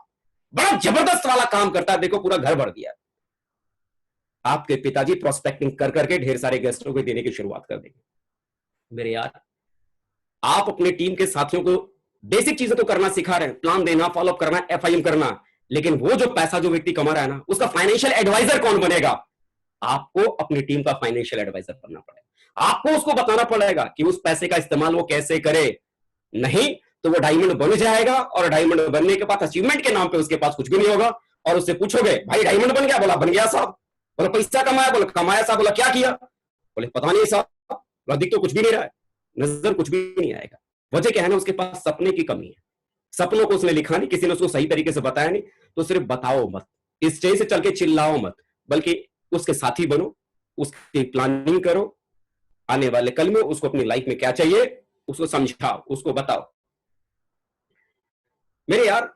बड़ा जबरदस्त वाला काम करता है, देखो पूरा घर भर दिया। आपके पिताजी प्रोस्पेक्टिंग कर करके ढेर सारे गेस्टों को देने की शुरुआत कर देंगे। मेरे यार, आप अपने टीम के साथियों को बेसिक चीजें तो करना सिखा रहे हैं, प्लान देना, फॉलोअप करना, एफआईएम करना, लेकिन वो जो पैसा जो व्यक्ति कमा रहा है ना, उसका फाइनेंशियल एडवाइजर कौन बनेगा? आपको अपनी टीम का फाइनेंशियल एडवाइजर बनना पड़ेगा, आपको उसको बताना पड़ेगा कि उस पैसे का इस्तेमाल वो कैसे करे, नहीं तो वो डायमंड बन जाएगा, और डायमंड बनने के बाद अचीवमेंट के नाम पे उसके पास कुछ भी नहीं होगा, और उससे पूछोगे भाई डायमंड बन गया, बोला बन गया साहब, बोला पैसा कमाया, बोला कमाया साहब, बोला क्या किया, बोले पता नहीं साहब, दिख तो कुछ भी नहीं रहा है, नजर कुछ भी नहीं आएगा। वजह क्या है ना, उसके पास सपने की कमी है, सपनों को उसने लिखा नहीं, किसी ने उसको सही तरीके से बताया नहीं, तो सिर्फ बताओ मत, स्टेज से चल के चिल्लाओ मत, बल्कि उसके साथी बनो, उसकी प्लानिंग करो, आने वाले कल में उसको अपनी लाइफ में क्या चाहिए उसको समझाओ, उसको बताओ। मेरे यार,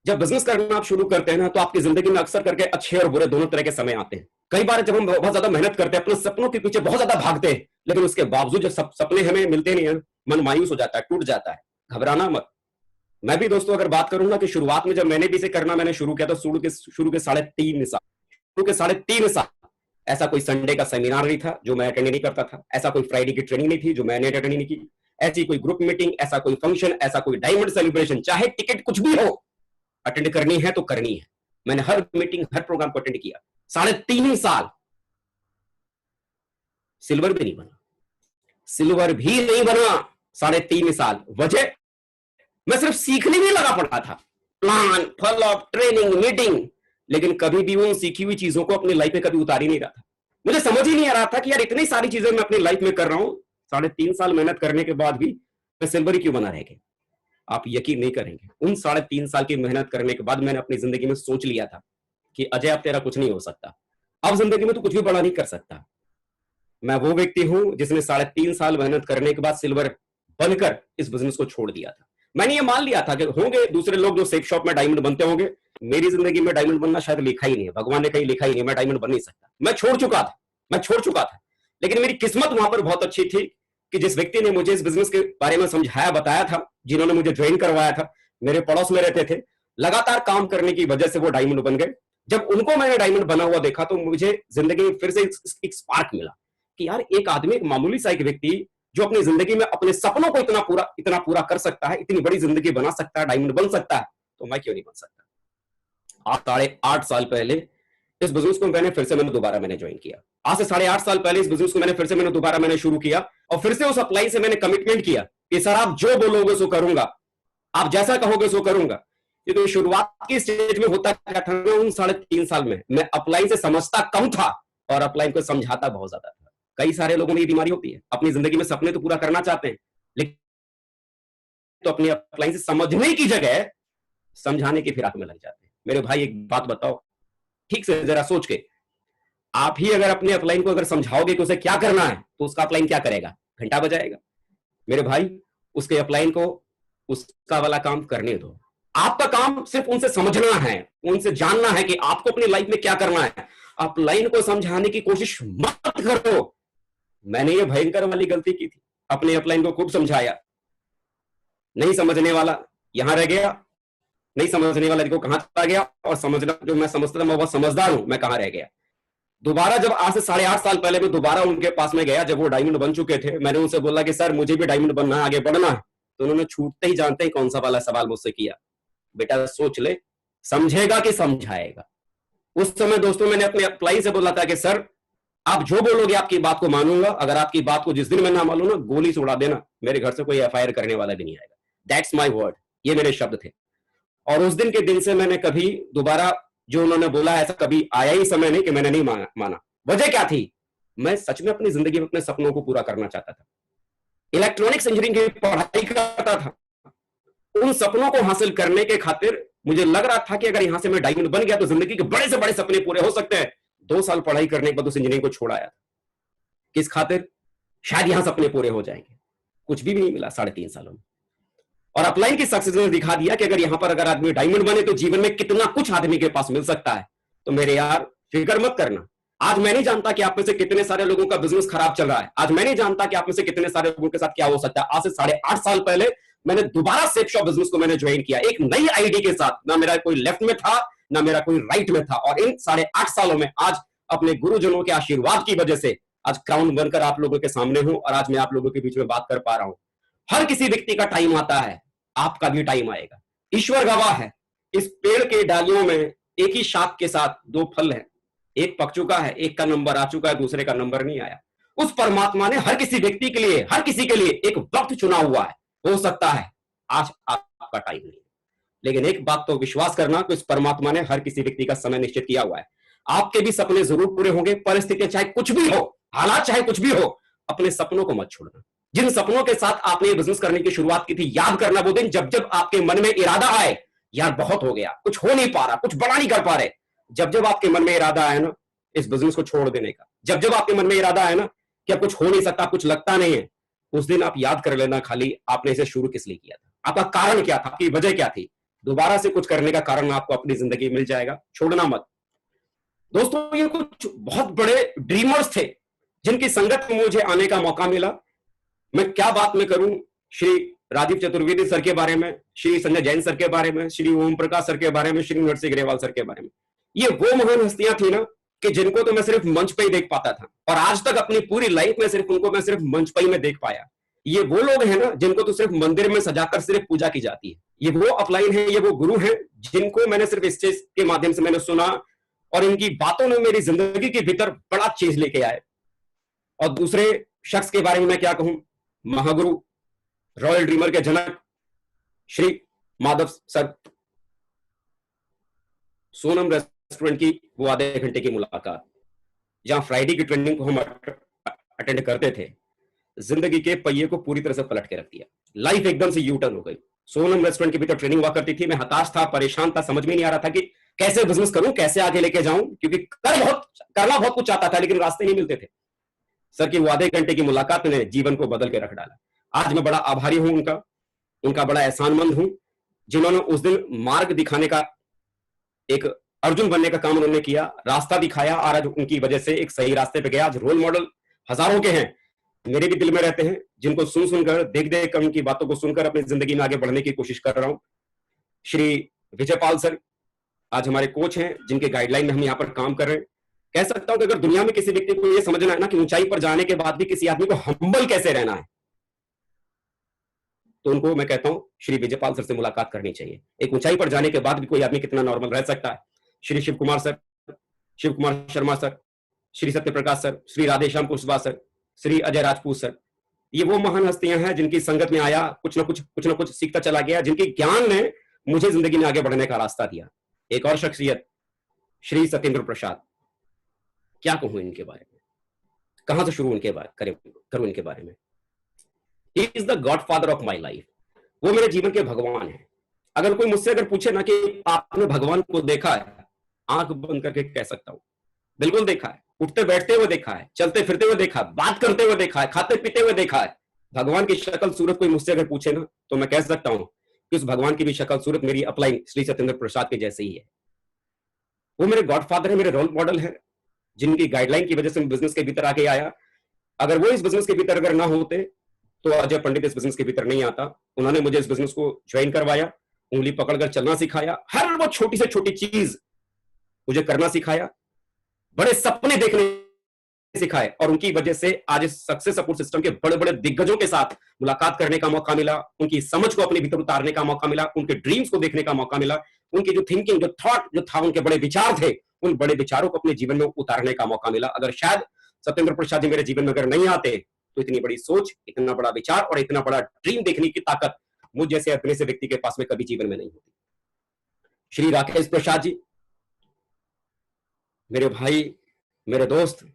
जब बिजनेस करना आप शुरू करते हैं ना, तो आपकी जिंदगी में अक्सर करके अच्छे और बुरे दोनों तरह के समय आते हैं। कई बार जब हम बहुत ज्यादा मेहनत करते हैं, अपने सपनों के पीछे बहुत ज्यादा भागते हैं, लेकिन उसके बावजूद जब सपने हमें मिलते नहीं है, मन मायूस हो जाता है, टूट जाता है। घबराना मत। मैं भी दोस्तों अगर बात करूं ना, कि शुरुआत में जब मैंने भी इसे करना मैंने शुरू किया, तो शुरू के 3.5 साल ऐसा कोई संडे का सेमिनार नहीं था जो मैं अटेंड नहीं करता था, ऐसा कोई फ्राइडे की ट्रेनिंग नहीं थी जो मैंने अटेंड नहीं की, ऐसी कोई ग्रुप मीटिंग, ऐसा कोई फंक्शन, ऐसा कोई डायमंड सेलिब्रेशन, चाहे टिकट कुछ भी हो, अटेंड करनी है तो करनी है। मैंने हर मीटिंग, हर प्रोग्राम को अटेंड किया। 3.5 साल सिल्वर भी नहीं बना, सिल्वर भी नहीं बना 3.5 साल। वजह, मैं सिर्फ सीखने में लगा पड़ा था, प्लान, फॉलोअप, ट्रेनिंग, मीटिंग, लेकिन कभी भी उन सीखी हुई चीजों को अपनी लाइफ में कभी उतार ही नहीं रहा था। मुझे समझ ही नहीं आ रहा था कि यार इतनी सारी चीजें मैं अपनी लाइफ में कर रहा हूं, 3.5 साल मेहनत करने के बाद भी मैं सिल्वर ही क्यों बना रह गया। आप यकीन नहीं करेंगे, उन 3.5 साल की मेहनत करने के बाद मैंने अपनी जिंदगी में सोच लिया था कि अजय अब तेरा कुछ नहीं हो सकता, अब जिंदगी में तो कुछ भी बड़ा नहीं कर सकता। मैं वो व्यक्ति हूं जिसने 3.5 साल मेहनत करने के बाद सिल्वर बनकर इस बिजनेस को छोड़ दिया था। मैंने ये मान लिया था कि होंगे दूसरे लोग जो सेफ शॉप में डायमंड बनते होंगे, मेरी जिंदगी में डायमंड बनना शायद लिखा ही नहीं है, भगवान ने कहीं लिखा ही नहीं, मैं डायमंड बन नहीं सकता। मैं छोड़ चुका था। लेकिन मेरी किस्मत वहां पर बहुत अच्छी थी कि जिस व्यक्ति ने मुझे इस बिजनेस के बारे में समझाया, बताया था, जिन्होंने मुझे ज्वाइन करवाया था, मेरे पड़ोस में रहते थे, लगातार काम करने की वजह से वो डायमंड बन गए। जब उनको मैंने डायमंड बना हुआ देखा तो मुझे जिंदगी में फिर से एक स्पार्क मिला कि यार एक आदमी, एक मामूली सा एक व्यक्ति जो अपनी जिंदगी में अपने सपनों को इतना पूरा कर सकता है, इतनी बड़ी जिंदगी बना सकता है, डायमंड बन सकता है, तो मैं क्यों नहीं बन सकता। 8.5 साल पहले इस बिजनेस को मैंने दोबारा ज्वाइन किया। आज से 8.5 साल पहले इस बिजनेस को मैंने दोबारा शुरू किया, और फिर से उस अप्लाई से मैंने कमिटमेंट किया कि सर आप जो बोलोगे सो करूंगा, आप जैसा कहोगे सो करूंगा। क्योंकि शुरुआत की स्टेज में होता क्या था, उन 3.5 साल में मैं अप्लाई से समझता कम था और अप्लाई को समझाता बहुत ज्यादा था। कई सारे लोगों में ये बीमारी होती है, अपनी जिंदगी में सपने तो पूरा करना चाहते हैं, लेकिन तो अपनी अपलाइन से समझने की जगह समझाने की फिराक में लग जाते हैं। मेरे भाई एक बात बताओ, ठीक से जरा सोच के, आप ही अगर अपने अपलाइन को अगर समझाओगे कि उसे क्या करना है, तो उसका अपलाइन क्या करेगा? घंटा बजाएगा। मेरे भाई, उसके अपलाइन को उसका वाला काम करने दो। आपका काम सिर्फ उनसे समझना है, उनसे जानना है कि आपको अपनी लाइफ में क्या करना है। अपलाइन को समझाने की कोशिश मत करो। मैंने ये भयंकर वाली गलती की थी, अपने अपलाइन को खूब समझाया, नहीं समझने वाला यहां रह गया, नहीं समझने वाला देखो कहां चला गया, और समझना जो मैं समझता था मैं बहुत समझदार हूं, मैं कहां रह गया। दोबारा जब आज से 8.5 साल पहले मैं दोबारा उनके पास में गया, जब वो डायमंड बन चुके थे, मैंने उनसे बोला कि सर मुझे भी डायमंड बनना है, आगे बढ़ना है। तो उन्होंने छूटते ही जानते ही कौन सा वाला सवाल मुझसे किया, बेटा सोच ले, समझेगा कि समझाएगा। उस समय दोस्तों मैंने अपने अप्लाई से बोला था कि सर आप जो बोलोगे आपकी बात को मानूंगा, अगर आपकी बात को जिस दिन मैं ना मानूं ना, गोली से उड़ा देना, मेरे घर से कोई एफआईआर करने वाला भी नहीं आएगा। दैट्स माई वर्ड, ये मेरे शब्द थे। और उस दिन के दिन से मैंने कभी दोबारा जो उन्होंने बोला ऐसा कभी आया ही समय नहीं कि मैंने नहीं माना। वजह क्या थी? मैं सच में अपनी जिंदगी में अपने सपनों को पूरा करना चाहता था, इलेक्ट्रॉनिक्स इंजीनियरिंग की पढ़ाई करता था। उन सपनों को हासिल करने के खातिर मुझे लग रहा था कि अगर यहां से मैं डायमंड बन गया तो जिंदगी के बड़े से बड़े सपने पूरे हो सकते हैं। 2 साल पढ़ाई करने के बाद उस इंजीनियरिंग को छोड़ आया। किस खातिर? शायद यहां सपने पूरे हो जाएंगे। कुछ भी नहीं मिला 3.5 सालों में। और अपलाइन की सक्सेस ने दिखा दिया कि अगर यहां पर अगर आदमी डायमंड बने तो जीवन में कितना कुछ आदमी के पास मिल सकता है। तो मेरे यार फिक्र मत करना। आज मैं नहीं जानता कि आप में से कितने सारे लोगों का बिजनेस खराब चल रहा है, आज मैं नहीं जानता कि आप में से कितने सारे लोगों के साथ क्या हो सकता है। आज से 8.5 साल पहले मैंने दोबारा सेफ शॉप बिजनेस को मैंने ज्वाइन किया, एक नई आईडी के साथ। ना मेरा कोई लेफ्ट में था, ना मेरा कोई राइट में था। और इन 8.5 सालों में आज अपने गुरुजनों के आशीर्वाद की वजह से आज क्राउन बनकर आप लोगों के सामने हूं और आज मैं आप लोगों के बीच में बात कर पा रहा हूं। हर किसी व्यक्ति का टाइम आता है, आपका भी टाइम आएगा। ईश्वर गवाह है, इस पेड़ के डालियों में एक ही शाख के साथ 2 फल हैं, एक पक चुका है, एक का नंबर आ चुका है, दूसरे का नंबर नहीं आया। उस परमात्मा ने हर किसी व्यक्ति के लिए, हर किसी के लिए एक वक्त चुना हुआ है। हो सकता है आज आपका टाइम नहीं, लेकिन एक बात तो विश्वास करना कि इस परमात्मा ने हर किसी व्यक्ति का समय निश्चित किया हुआ है। आपके भी सपने जरूर पूरे होंगे, परिस्थितियां चाहे कुछ भी हो, हालात चाहे कुछ भी हो, अपने सपनों को मत छोड़ना। जिन सपनों के साथ आपने बिजनेस करने की शुरुआत की थी, याद करना वो दिन जब जब आपके मन में इरादा आए, यार बहुत हो गया, कुछ हो नहीं पा रहा, कुछ बड़ा नहीं कर पा रहे, जब जब आपके मन में इरादा आया ना इस बिजनेस को छोड़ देने का, जब जब आपके मन में इरादा आया ना कि अब कुछ हो नहीं सकता, कुछ लगता नहीं है, उस दिन आप याद कर लेना खाली आपने इसे शुरू किस लिए किया था, आपका कारण क्या था, आपकी वजह क्या थी। दोबारा से कुछ करने का कारण आपको अपनी जिंदगी मिल जाएगा, छोड़ना मत। दोस्तों ये कुछ बहुत बड़े ड्रीमर्स थे जिनकी संगत में मुझे आने का मौका मिला। मैं क्या बात में करूं, श्री राजीव चतुर्वेदी सर के बारे में, श्री संजय जैन सर के बारे में, श्री ओम प्रकाश सर के बारे में, श्री नरसिंह ग्रेवाल सर के बारे में। ये वो महान हस्तियां थी ना कि जिनको तो मैं सिर्फ मंच पे ही देख पाता था, और आज तक अपनी पूरी लाइफ में सिर्फ उनको मैं सिर्फ मंच पे ही मैं देख पाया। ये वो लोग हैं ना जिनको तो सिर्फ मंदिर में सजाकर सिर्फ पूजा की जाती है। ये वो अपलाइन है, ये वो गुरु हैं जिनको मैंने सिर्फ स्टेज के माध्यम से मैंने सुना, और इनकी बातों ने मेरी जिंदगी के भीतर बड़ा चेंज लेके आए। और दूसरे शख्स के बारे में मैं क्या कहूं, महागुरु, रॉयल ड्रीमर के जनक श्री माधव सर। सोनम रेस्टोरेंट की वो आधे घंटे की मुलाकात, जहां फ्राइडे की ट्रेनिंग को हम अटेंड करते थे, जिंदगी के पहिए को पूरी तरह से पलट के रख दिया। लाइफ एकदम से यू टर्न हो गई। सोनम रेस्टोरेंट के भीतर ट्रेनिंग हुआ करती थी, मैं हताश था, परेशान था, समझ में नहीं आ रहा था कि कैसे बिजनेस करूं, कैसे आगे लेके जाऊं, क्योंकि करना बहुत कुछ चाहता था लेकिन रास्ते नहीं मिलते थे। सर की वो आधे घंटे की मुलाकात ने जीवन को बदल के रख डाला। आज मैं बड़ा आभारी हूं उनका बड़ा एहसानमंद हूं, जिन्होंने उस दिन मार्ग दिखाने का, एक अर्जुन बनने का काम उन्होंने किया, रास्ता दिखाया, और आज उनकी वजह से एक सही रास्ते पे गया। आज रोल मॉडल हजारों के हैं, मेरे भी दिल में रहते हैं, जिनको सुन सुनकर, देख देख कर, उनकी बातों को सुनकर अपनी जिंदगी में आगे बढ़ने की कोशिश कर रहा हूं। श्री विजयपाल सर आज हमारे कोच हैं, जिनके गाइडलाइन में हम यहाँ पर काम कर रहे हैं। कह सकता हूं कि अगर दुनिया में किसी व्यक्ति को यह समझना है ना कि ऊंचाई पर जाने के बाद भी किसी आदमी को हम्बल कैसे रहना है, तो उनको मैं कहता हूं श्री विजयपाल सर से मुलाकात करनी चाहिए। एक ऊंचाई पर जाने के बाद भी कोई आदमी कितना नॉर्मल रह सकता है। Shri Shiv Kumar sir, Shiv Kumar Sharma sir, Shri Satyaprakash sir, Shri Radheshyam Kushwaha sir, Shri Ajay Rajput sir, ये वो महान हस्तियां हैं जिनकी संगत में आया, कुछ ना कुछ सीखता चला गया, जिनके ज्ञान ने मुझे जिंदगी में आगे बढ़ने का रास्ता दिया। एक और शख्सियत श्री सत्येंद्र प्रसाद, क्या कहूं इनके बारे में, कहां से शुरू करूं इनके बारे में। He is the God father of my life, वो मेरे जीवन के भगवान है। अगर कोई मुझसे अगर पूछे ना कि आपने भगवान को देखा है, आंख बंद करके कह सकता हूं बिल्कुल देखा है। उठते बैठते हुए देखा है, चलते फिरते हुए देखा है, बात करते हुए देखा है, खाते पीते हुए देखा है। भगवान की शक्ल सूरत कोई मुझसे अगर पूछे ना, तो मैं कह सकता हूं कि उस भगवान की भी शक्ल सूरत मेरी अपलाइन श्री सत्येंद्र प्रसाद के जैसे ही है। वो मेरे गॉडफादर है, मेरे रोल मॉडल है, जिनकी गाइडलाइन की वजह से मैं बिजनेस के भीतर आके आया। अगर वो इस बिजनेस के भीतर अगर ना होते तो अजय पंडित इस बिजनेस के भीतर नहीं आता। उन्होंने मुझे इस बिजनेस को ज्वाइन करवाया, उंगली पकड़कर चलना सिखाया, हर वो छोटी से छोटी चीज मुझे करना सिखाया, बड़े सपने देखने सिखाए, और उनकी वजह से आज इस सक्सेस सपोर्ट सिस्टम के बड़े बड़े दिग्गजों के साथ मुलाकात करने का मौका मिला, उनकी समझ को अपने भीतर उतारने का मौका मिला, उनके ड्रीम्स को देखने का मौका मिला, उनकी जो थिंकिंग, जो थॉट जो था, उनके बड़े विचार थे, उन बड़े विचारों को अपने जीवन में उतारने का मौका मिला। अगर शायद सत्येंद्र प्रसाद जी मेरे जीवन में अगर नहीं आते तो इतनी बड़ी सोच, इतना बड़ा विचार और इतना बड़ा ड्रीम देखने की ताकत मुझ जैसे अपने से व्यक्ति के पास में कभी जीवन में नहीं होती। श्री राकेश प्रसाद जी मेरे भाई, मेरे दोस्त,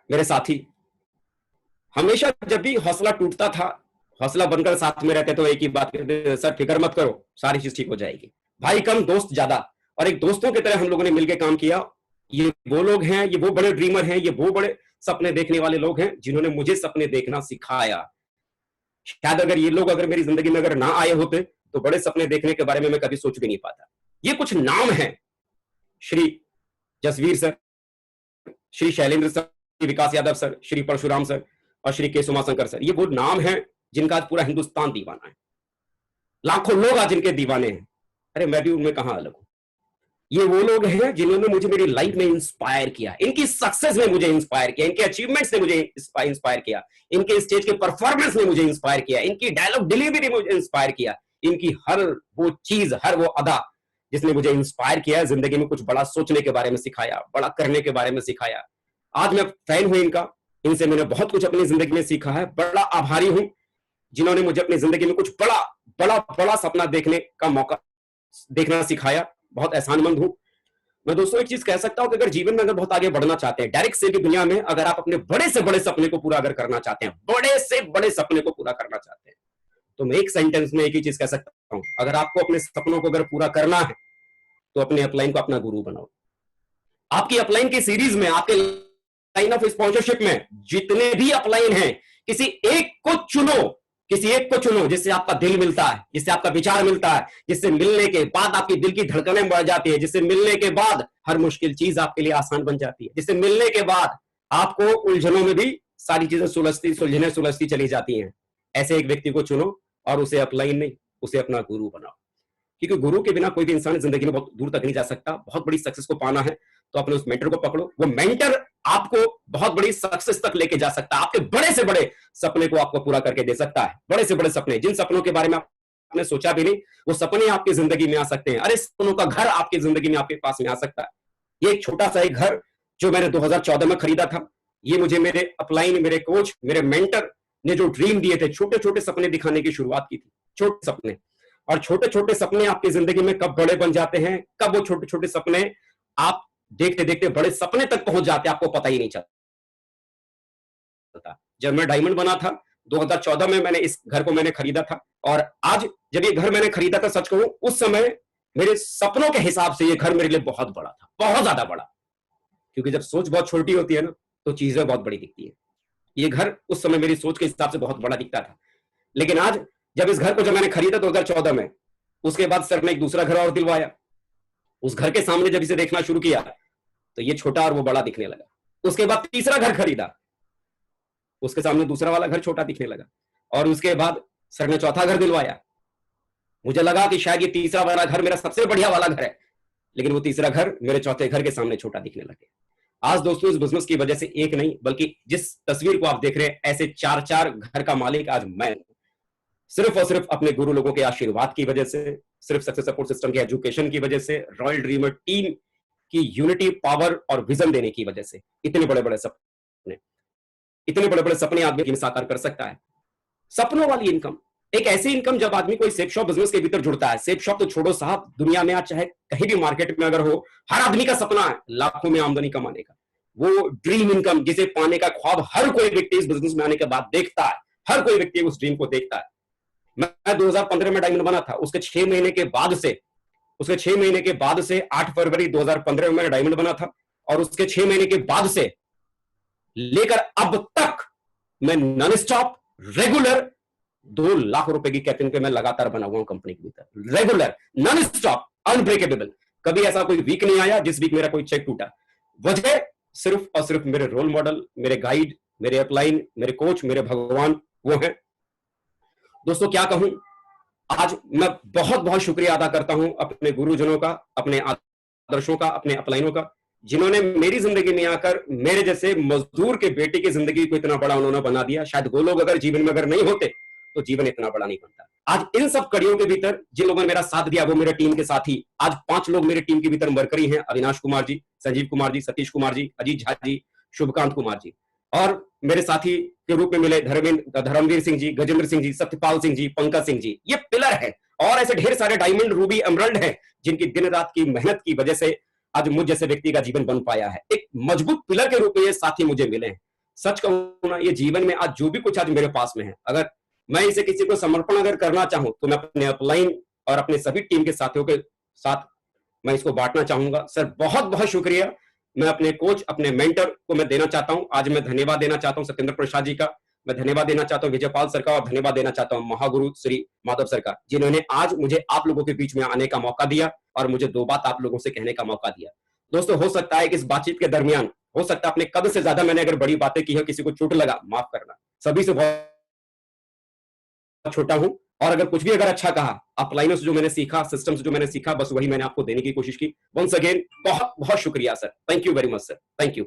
मेरे साथी, हमेशा जब भी हौसला टूटता था, हौसला बनकर साथ में रहते तो एक ही बात कहते, सर फिक्र मत करो, सारी चीज ठीक हो जाएगी। भाई कम दोस्त ज्यादा, और एक दोस्तों की तरह हम लोगों ने मिलकर काम किया। ये वो लोग हैं, ये वो बड़े ड्रीमर हैं, ये वो बड़े सपने देखने वाले लोग हैं जिन्होंने मुझे सपने देखना सिखाया। शायद अगर ये लोग अगर मेरी जिंदगी में अगर ना आए होते तो बड़े सपने देखने के बारे में मैं कभी सोच भी नहीं पाता। ये कुछ नाम हैं, श्री जसवीर सर, श्री शैलेंद्र सर, विकास यादव सर, श्री परशुराम सर और श्री के सुमाशंकर सर। ये वो नाम हैं जिनका आज पूरा हिंदुस्तान दीवाना है, लाखों लोग आज इनके दीवाने हैं। अरे मैं भी उनमें कहां अलग हूं। ये वो लोग हैं जिन्होंने मुझे मेरी लाइफ में इंस्पायर किया, इनकी सक्सेस ने मुझे इंस्पायर किया, इनके अचीवमेंट्स ने मुझे इंस्पायर किया, इनके स्टेज के परफॉर्मेंस ने मुझे इंस्पायर किया, इनकी डायलॉग डिलीवरी ने मुझे इंस्पायर किया, इनकी हर वो चीज, हर वो अदा जिसने मुझे इंस्पायर किया, जिंदगी में कुछ बड़ा सोचने के बारे में सिखाया, बड़ा करने के बारे में सिखाया। आज मैं फैन हूं इनका, इनसे मैंने बहुत कुछ अपनी जिंदगी में सीखा है। बड़ा आभारी हूं जिन्होंने मुझे अपनी जिंदगी में कुछ बड़ा बड़ा बड़ा सपना देखने का मौका, देखना सिखाया। बहुत एहसानमंद हूं मैं। दोस्तों एक चीज कह सकता हूं कि अगर जीवन में अगर बहुत आगे बढ़ना चाहते हैं, डायरेक्ट सेल की दुनिया में अगर आप अपने बड़े से बड़े सपने को पूरा अगर करना चाहते हैं, बड़े से बड़े सपने को पूरा करना चाहते हैं, तो मैं एक सेंटेंस में एक ही चीज कह सकता हूं, अगर आपको अपने सपनों को अगर पूरा करना है तो अपने अपलाइन को अपना गुरु बनाओ। आपकी अपलाइन की सीरीज में, आपके लाइन ऑफ स्पॉन्सरशिप में जितने भी अपलाइन हैं, किसी एक को चुनो, किसी एक को चुनो जिससे आपका दिल मिलता है, जिससे आपका विचार मिलता है, जिससे मिलने के बाद आपकी दिल की धड़कनें बढ़ जाती है, जिससे मिलने के बाद हर मुश्किल चीज आपके लिए आसान बन जाती है, जिससे मिलने के बाद आपको उलझनों में भी सारी चीजें सुलझती चली जाती हैं। ऐसे एक व्यक्ति को चुनो और उसे अपलाइन नहीं, उसे अपना गुरु बनाओ। क्योंकि गुरु के बिना कोई भी इंसान जिंदगी में बहुत दूर तक नहीं जा सकता। बहुत बड़ी सक्सेस को पाना है तो अपने उस मेंटर को पकड़ो, वो मेंटर आपको बहुत बड़ी सक्सेस तक लेके जा सकता है, आपके बड़े से बड़े सपने को आपको पूरा करके दे सकता है। बड़े से बड़े सपने, जिन सपनों के बारे में आपने सोचा भी नहीं, वो सपने आपकी जिंदगी में आ सकते हैं। अरे सपनों का घर आपकी जिंदगी में, आपके पास में आ सकता है। ये एक छोटा सा एक घर जो मैंने 2014 में खरीदा था, ये मुझे मेरे अपलाइन, मेरे कोच, मेरे मेंटर ने जो ड्रीम दिए थे, छोटे छोटे सपने दिखाने की शुरुआत की थी, छोटे सपने। और छोटे छोटे सपने आपकी जिंदगी में कब बड़े बन जाते हैं, कब वो छोटे छोटे सपने आप देखते देखते बड़े सपने तक पहुंच जाते हैं, आपको पता ही नहीं चलता। जब मैं डायमंड बना था 2014 में, मैंने इस घर को मैंने खरीदा था, और आज जब ये घर मैंने खरीदा था, सच कहूं उस समय मेरे सपनों के हिसाब से ये घर मेरे लिए बहुत बड़ा था, बहुत ज्यादा बड़ा। क्योंकि जब सोच बहुत छोटी होती है ना, तो चीजें बहुत बड़ी दिखती है। ये घर उस समय मेरी सोच के हिसाब से बहुत बड़ा दिखता था। लेकिन आज जब इस घर को जब मैंने खरीदा 2014 में, उसके बाद सर ने एक दूसरा घर और दिलवाया। उस घर के सामने जब इसे देखना शुरू किया तो ये छोटा और वो बड़ा दिखने लगा। उसके बाद तीसरा घर खरीदा, उसके सामने दूसरा वाला घर छोटा दिखने लगा, और उसके बाद सर ने चौथा घर दिलवाया। मुझे लगा कि शायद ये तीसरा वाला घर मेरा सबसे बढ़िया वाला घर है, लेकिन वो तीसरा घर मेरे चौथे घर के सामने छोटा दिखने लगे। आज दोस्तों इस बिजनेस की वजह से एक नहीं, बल्कि जिस तस्वीर को आप देख रहे हैं, ऐसे 4-4 घर का मालिक आज मैं, सिर्फ और सिर्फ अपने गुरु लोगों के आशीर्वाद की वजह से, सिर्फ सक्सेस सपोर्ट सिस्टम के एजुकेशन की वजह से, रॉयल ड्रीमर टीम की यूनिटी, पावर और विजन देने की वजह से इतने बड़े बड़े सपने आदमी साकार कर सकता है। सपनों वाली इनकम, एक ऐसी इनकम जब आदमी कोई सेप शॉप बिजनेस के भीतर जुड़ता है। सेप शॉप तो छोड़ो साहब, दुनिया में आज चाहे कहीं भी मार्केट में अगर हो, हर आदमी का सपना है लाखों में आमदनी कमाने का। वो ड्रीम इनकम जिसे पाने का ख्वाब हर कोई व्यक्ति इस बिजनेस में आने के बाद देखता है, हर कोई व्यक्ति उस ड्रीम को देखता है। मैं 2015 में डायमंड बना था, उसके 6 महीने के बाद से 8 फरवरी 2015 में मैंने डायमंड बना था, और उसके 6 महीने के बाद से लेकर अब तक मैं नॉन स्टॉप रेगुलर 2 लाख रुपए की कैपिंग पे मैं लगातार बना हुआ हूं कंपनी के भीतर, रेगुलर नॉन स्टॉप अनब्रेकेबल। कभी ऐसा कोई वीक नहीं आया जिस वीक मेरा कोई चेक टूटा। वजह सिर्फ और सिर्फ मेरे रोल मॉडल, मेरे गाइड, मेरे अपलाइन, मेरे कोच, मेरे भगवान वो है। दोस्तों क्या कहूं, आज मैं बहुत बहुत शुक्रिया अदा करता हूं अपने गुरुजनों का, अपने आदर्शों का, अपने अपलाइनों का, जिन्होंने मेरी जिंदगी में आकर मेरे जैसे मजदूर के बेटे की जिंदगी को इतना बड़ा उन्होंने बना दिया। शायद वो लोग अगर जीवन में अगर नहीं होते तो जीवन इतना बड़ा नहीं बनता। आज इन सब कड़ियों के भीतर जिन लोगों ने मेरा साथ दिया वो मेरे टीम के साथी, आज 5 लोग मेरे टीम के भीतर मरकरी हैं। अविनाश कुमार जी, संजीव कुमार जी, सतीश कुमार जी, अजीत झा जी, शुभकांत कुमार जी, और मेरे साथी के रूप में मिले धर्मवीर सिंह जी, गजेंद्र सिंह जी, सत्यपाल सिंह जी, पंकज सिंह जी। ये पिलर है, और ऐसे ढेर सारे डायमंड, रूबी, एमरल्ड हैं जिनकी दिन रात की मेहनत की वजह से आज मुझ जैसे व्यक्ति का जीवन बन पाया है। एक मजबूत पिलर के रूप में ये साथी मुझे मिले हैं। सच कहूं ना, ये जीवन में आज जो भी कुछ आज मेरे पास में है, अगर मैं इसे किसी को समर्पण अगर करना चाहूं तो मैं अपने अपलाइन और अपने सभी टीम के साथियों के साथ मैं इसको बांटना चाहूंगा। सर बहुत बहुत शुक्रिया। मैं अपने कोच, अपने मेंटर को मैं देना चाहता हूं। आज मैं धन्यवाद देना चाहता हूं सत्येंद्र प्रसाद जी का, मैं धन्यवाद देना चाहता हूं विजयपाल सर का, और धन्यवाद देना चाहता हूं महागुरु श्री माधव सर का, जिन्होंने आज मुझे आप लोगों के बीच में आने का मौका दिया और मुझे 2 बात आप लोगों से कहने का मौका दिया। दोस्तों हो सकता है कि इस बातचीत के दरमियान, हो सकता है अपने कद से ज्यादा मैंने अगर बड़ी बातें की है, किसी को चोट लगा, माफ करना, सभी से बहुत छोटा हूं। और अगर कुछ भी अगर अच्छा कहा, अपलाइनों से जो मैंने सीखा, सिस्टम से जो मैंने सीखा, बस वही मैंने आपको देने की कोशिश की। वंस अगेन बहुत बहुत शुक्रिया sir, thank you very much sir, thank you.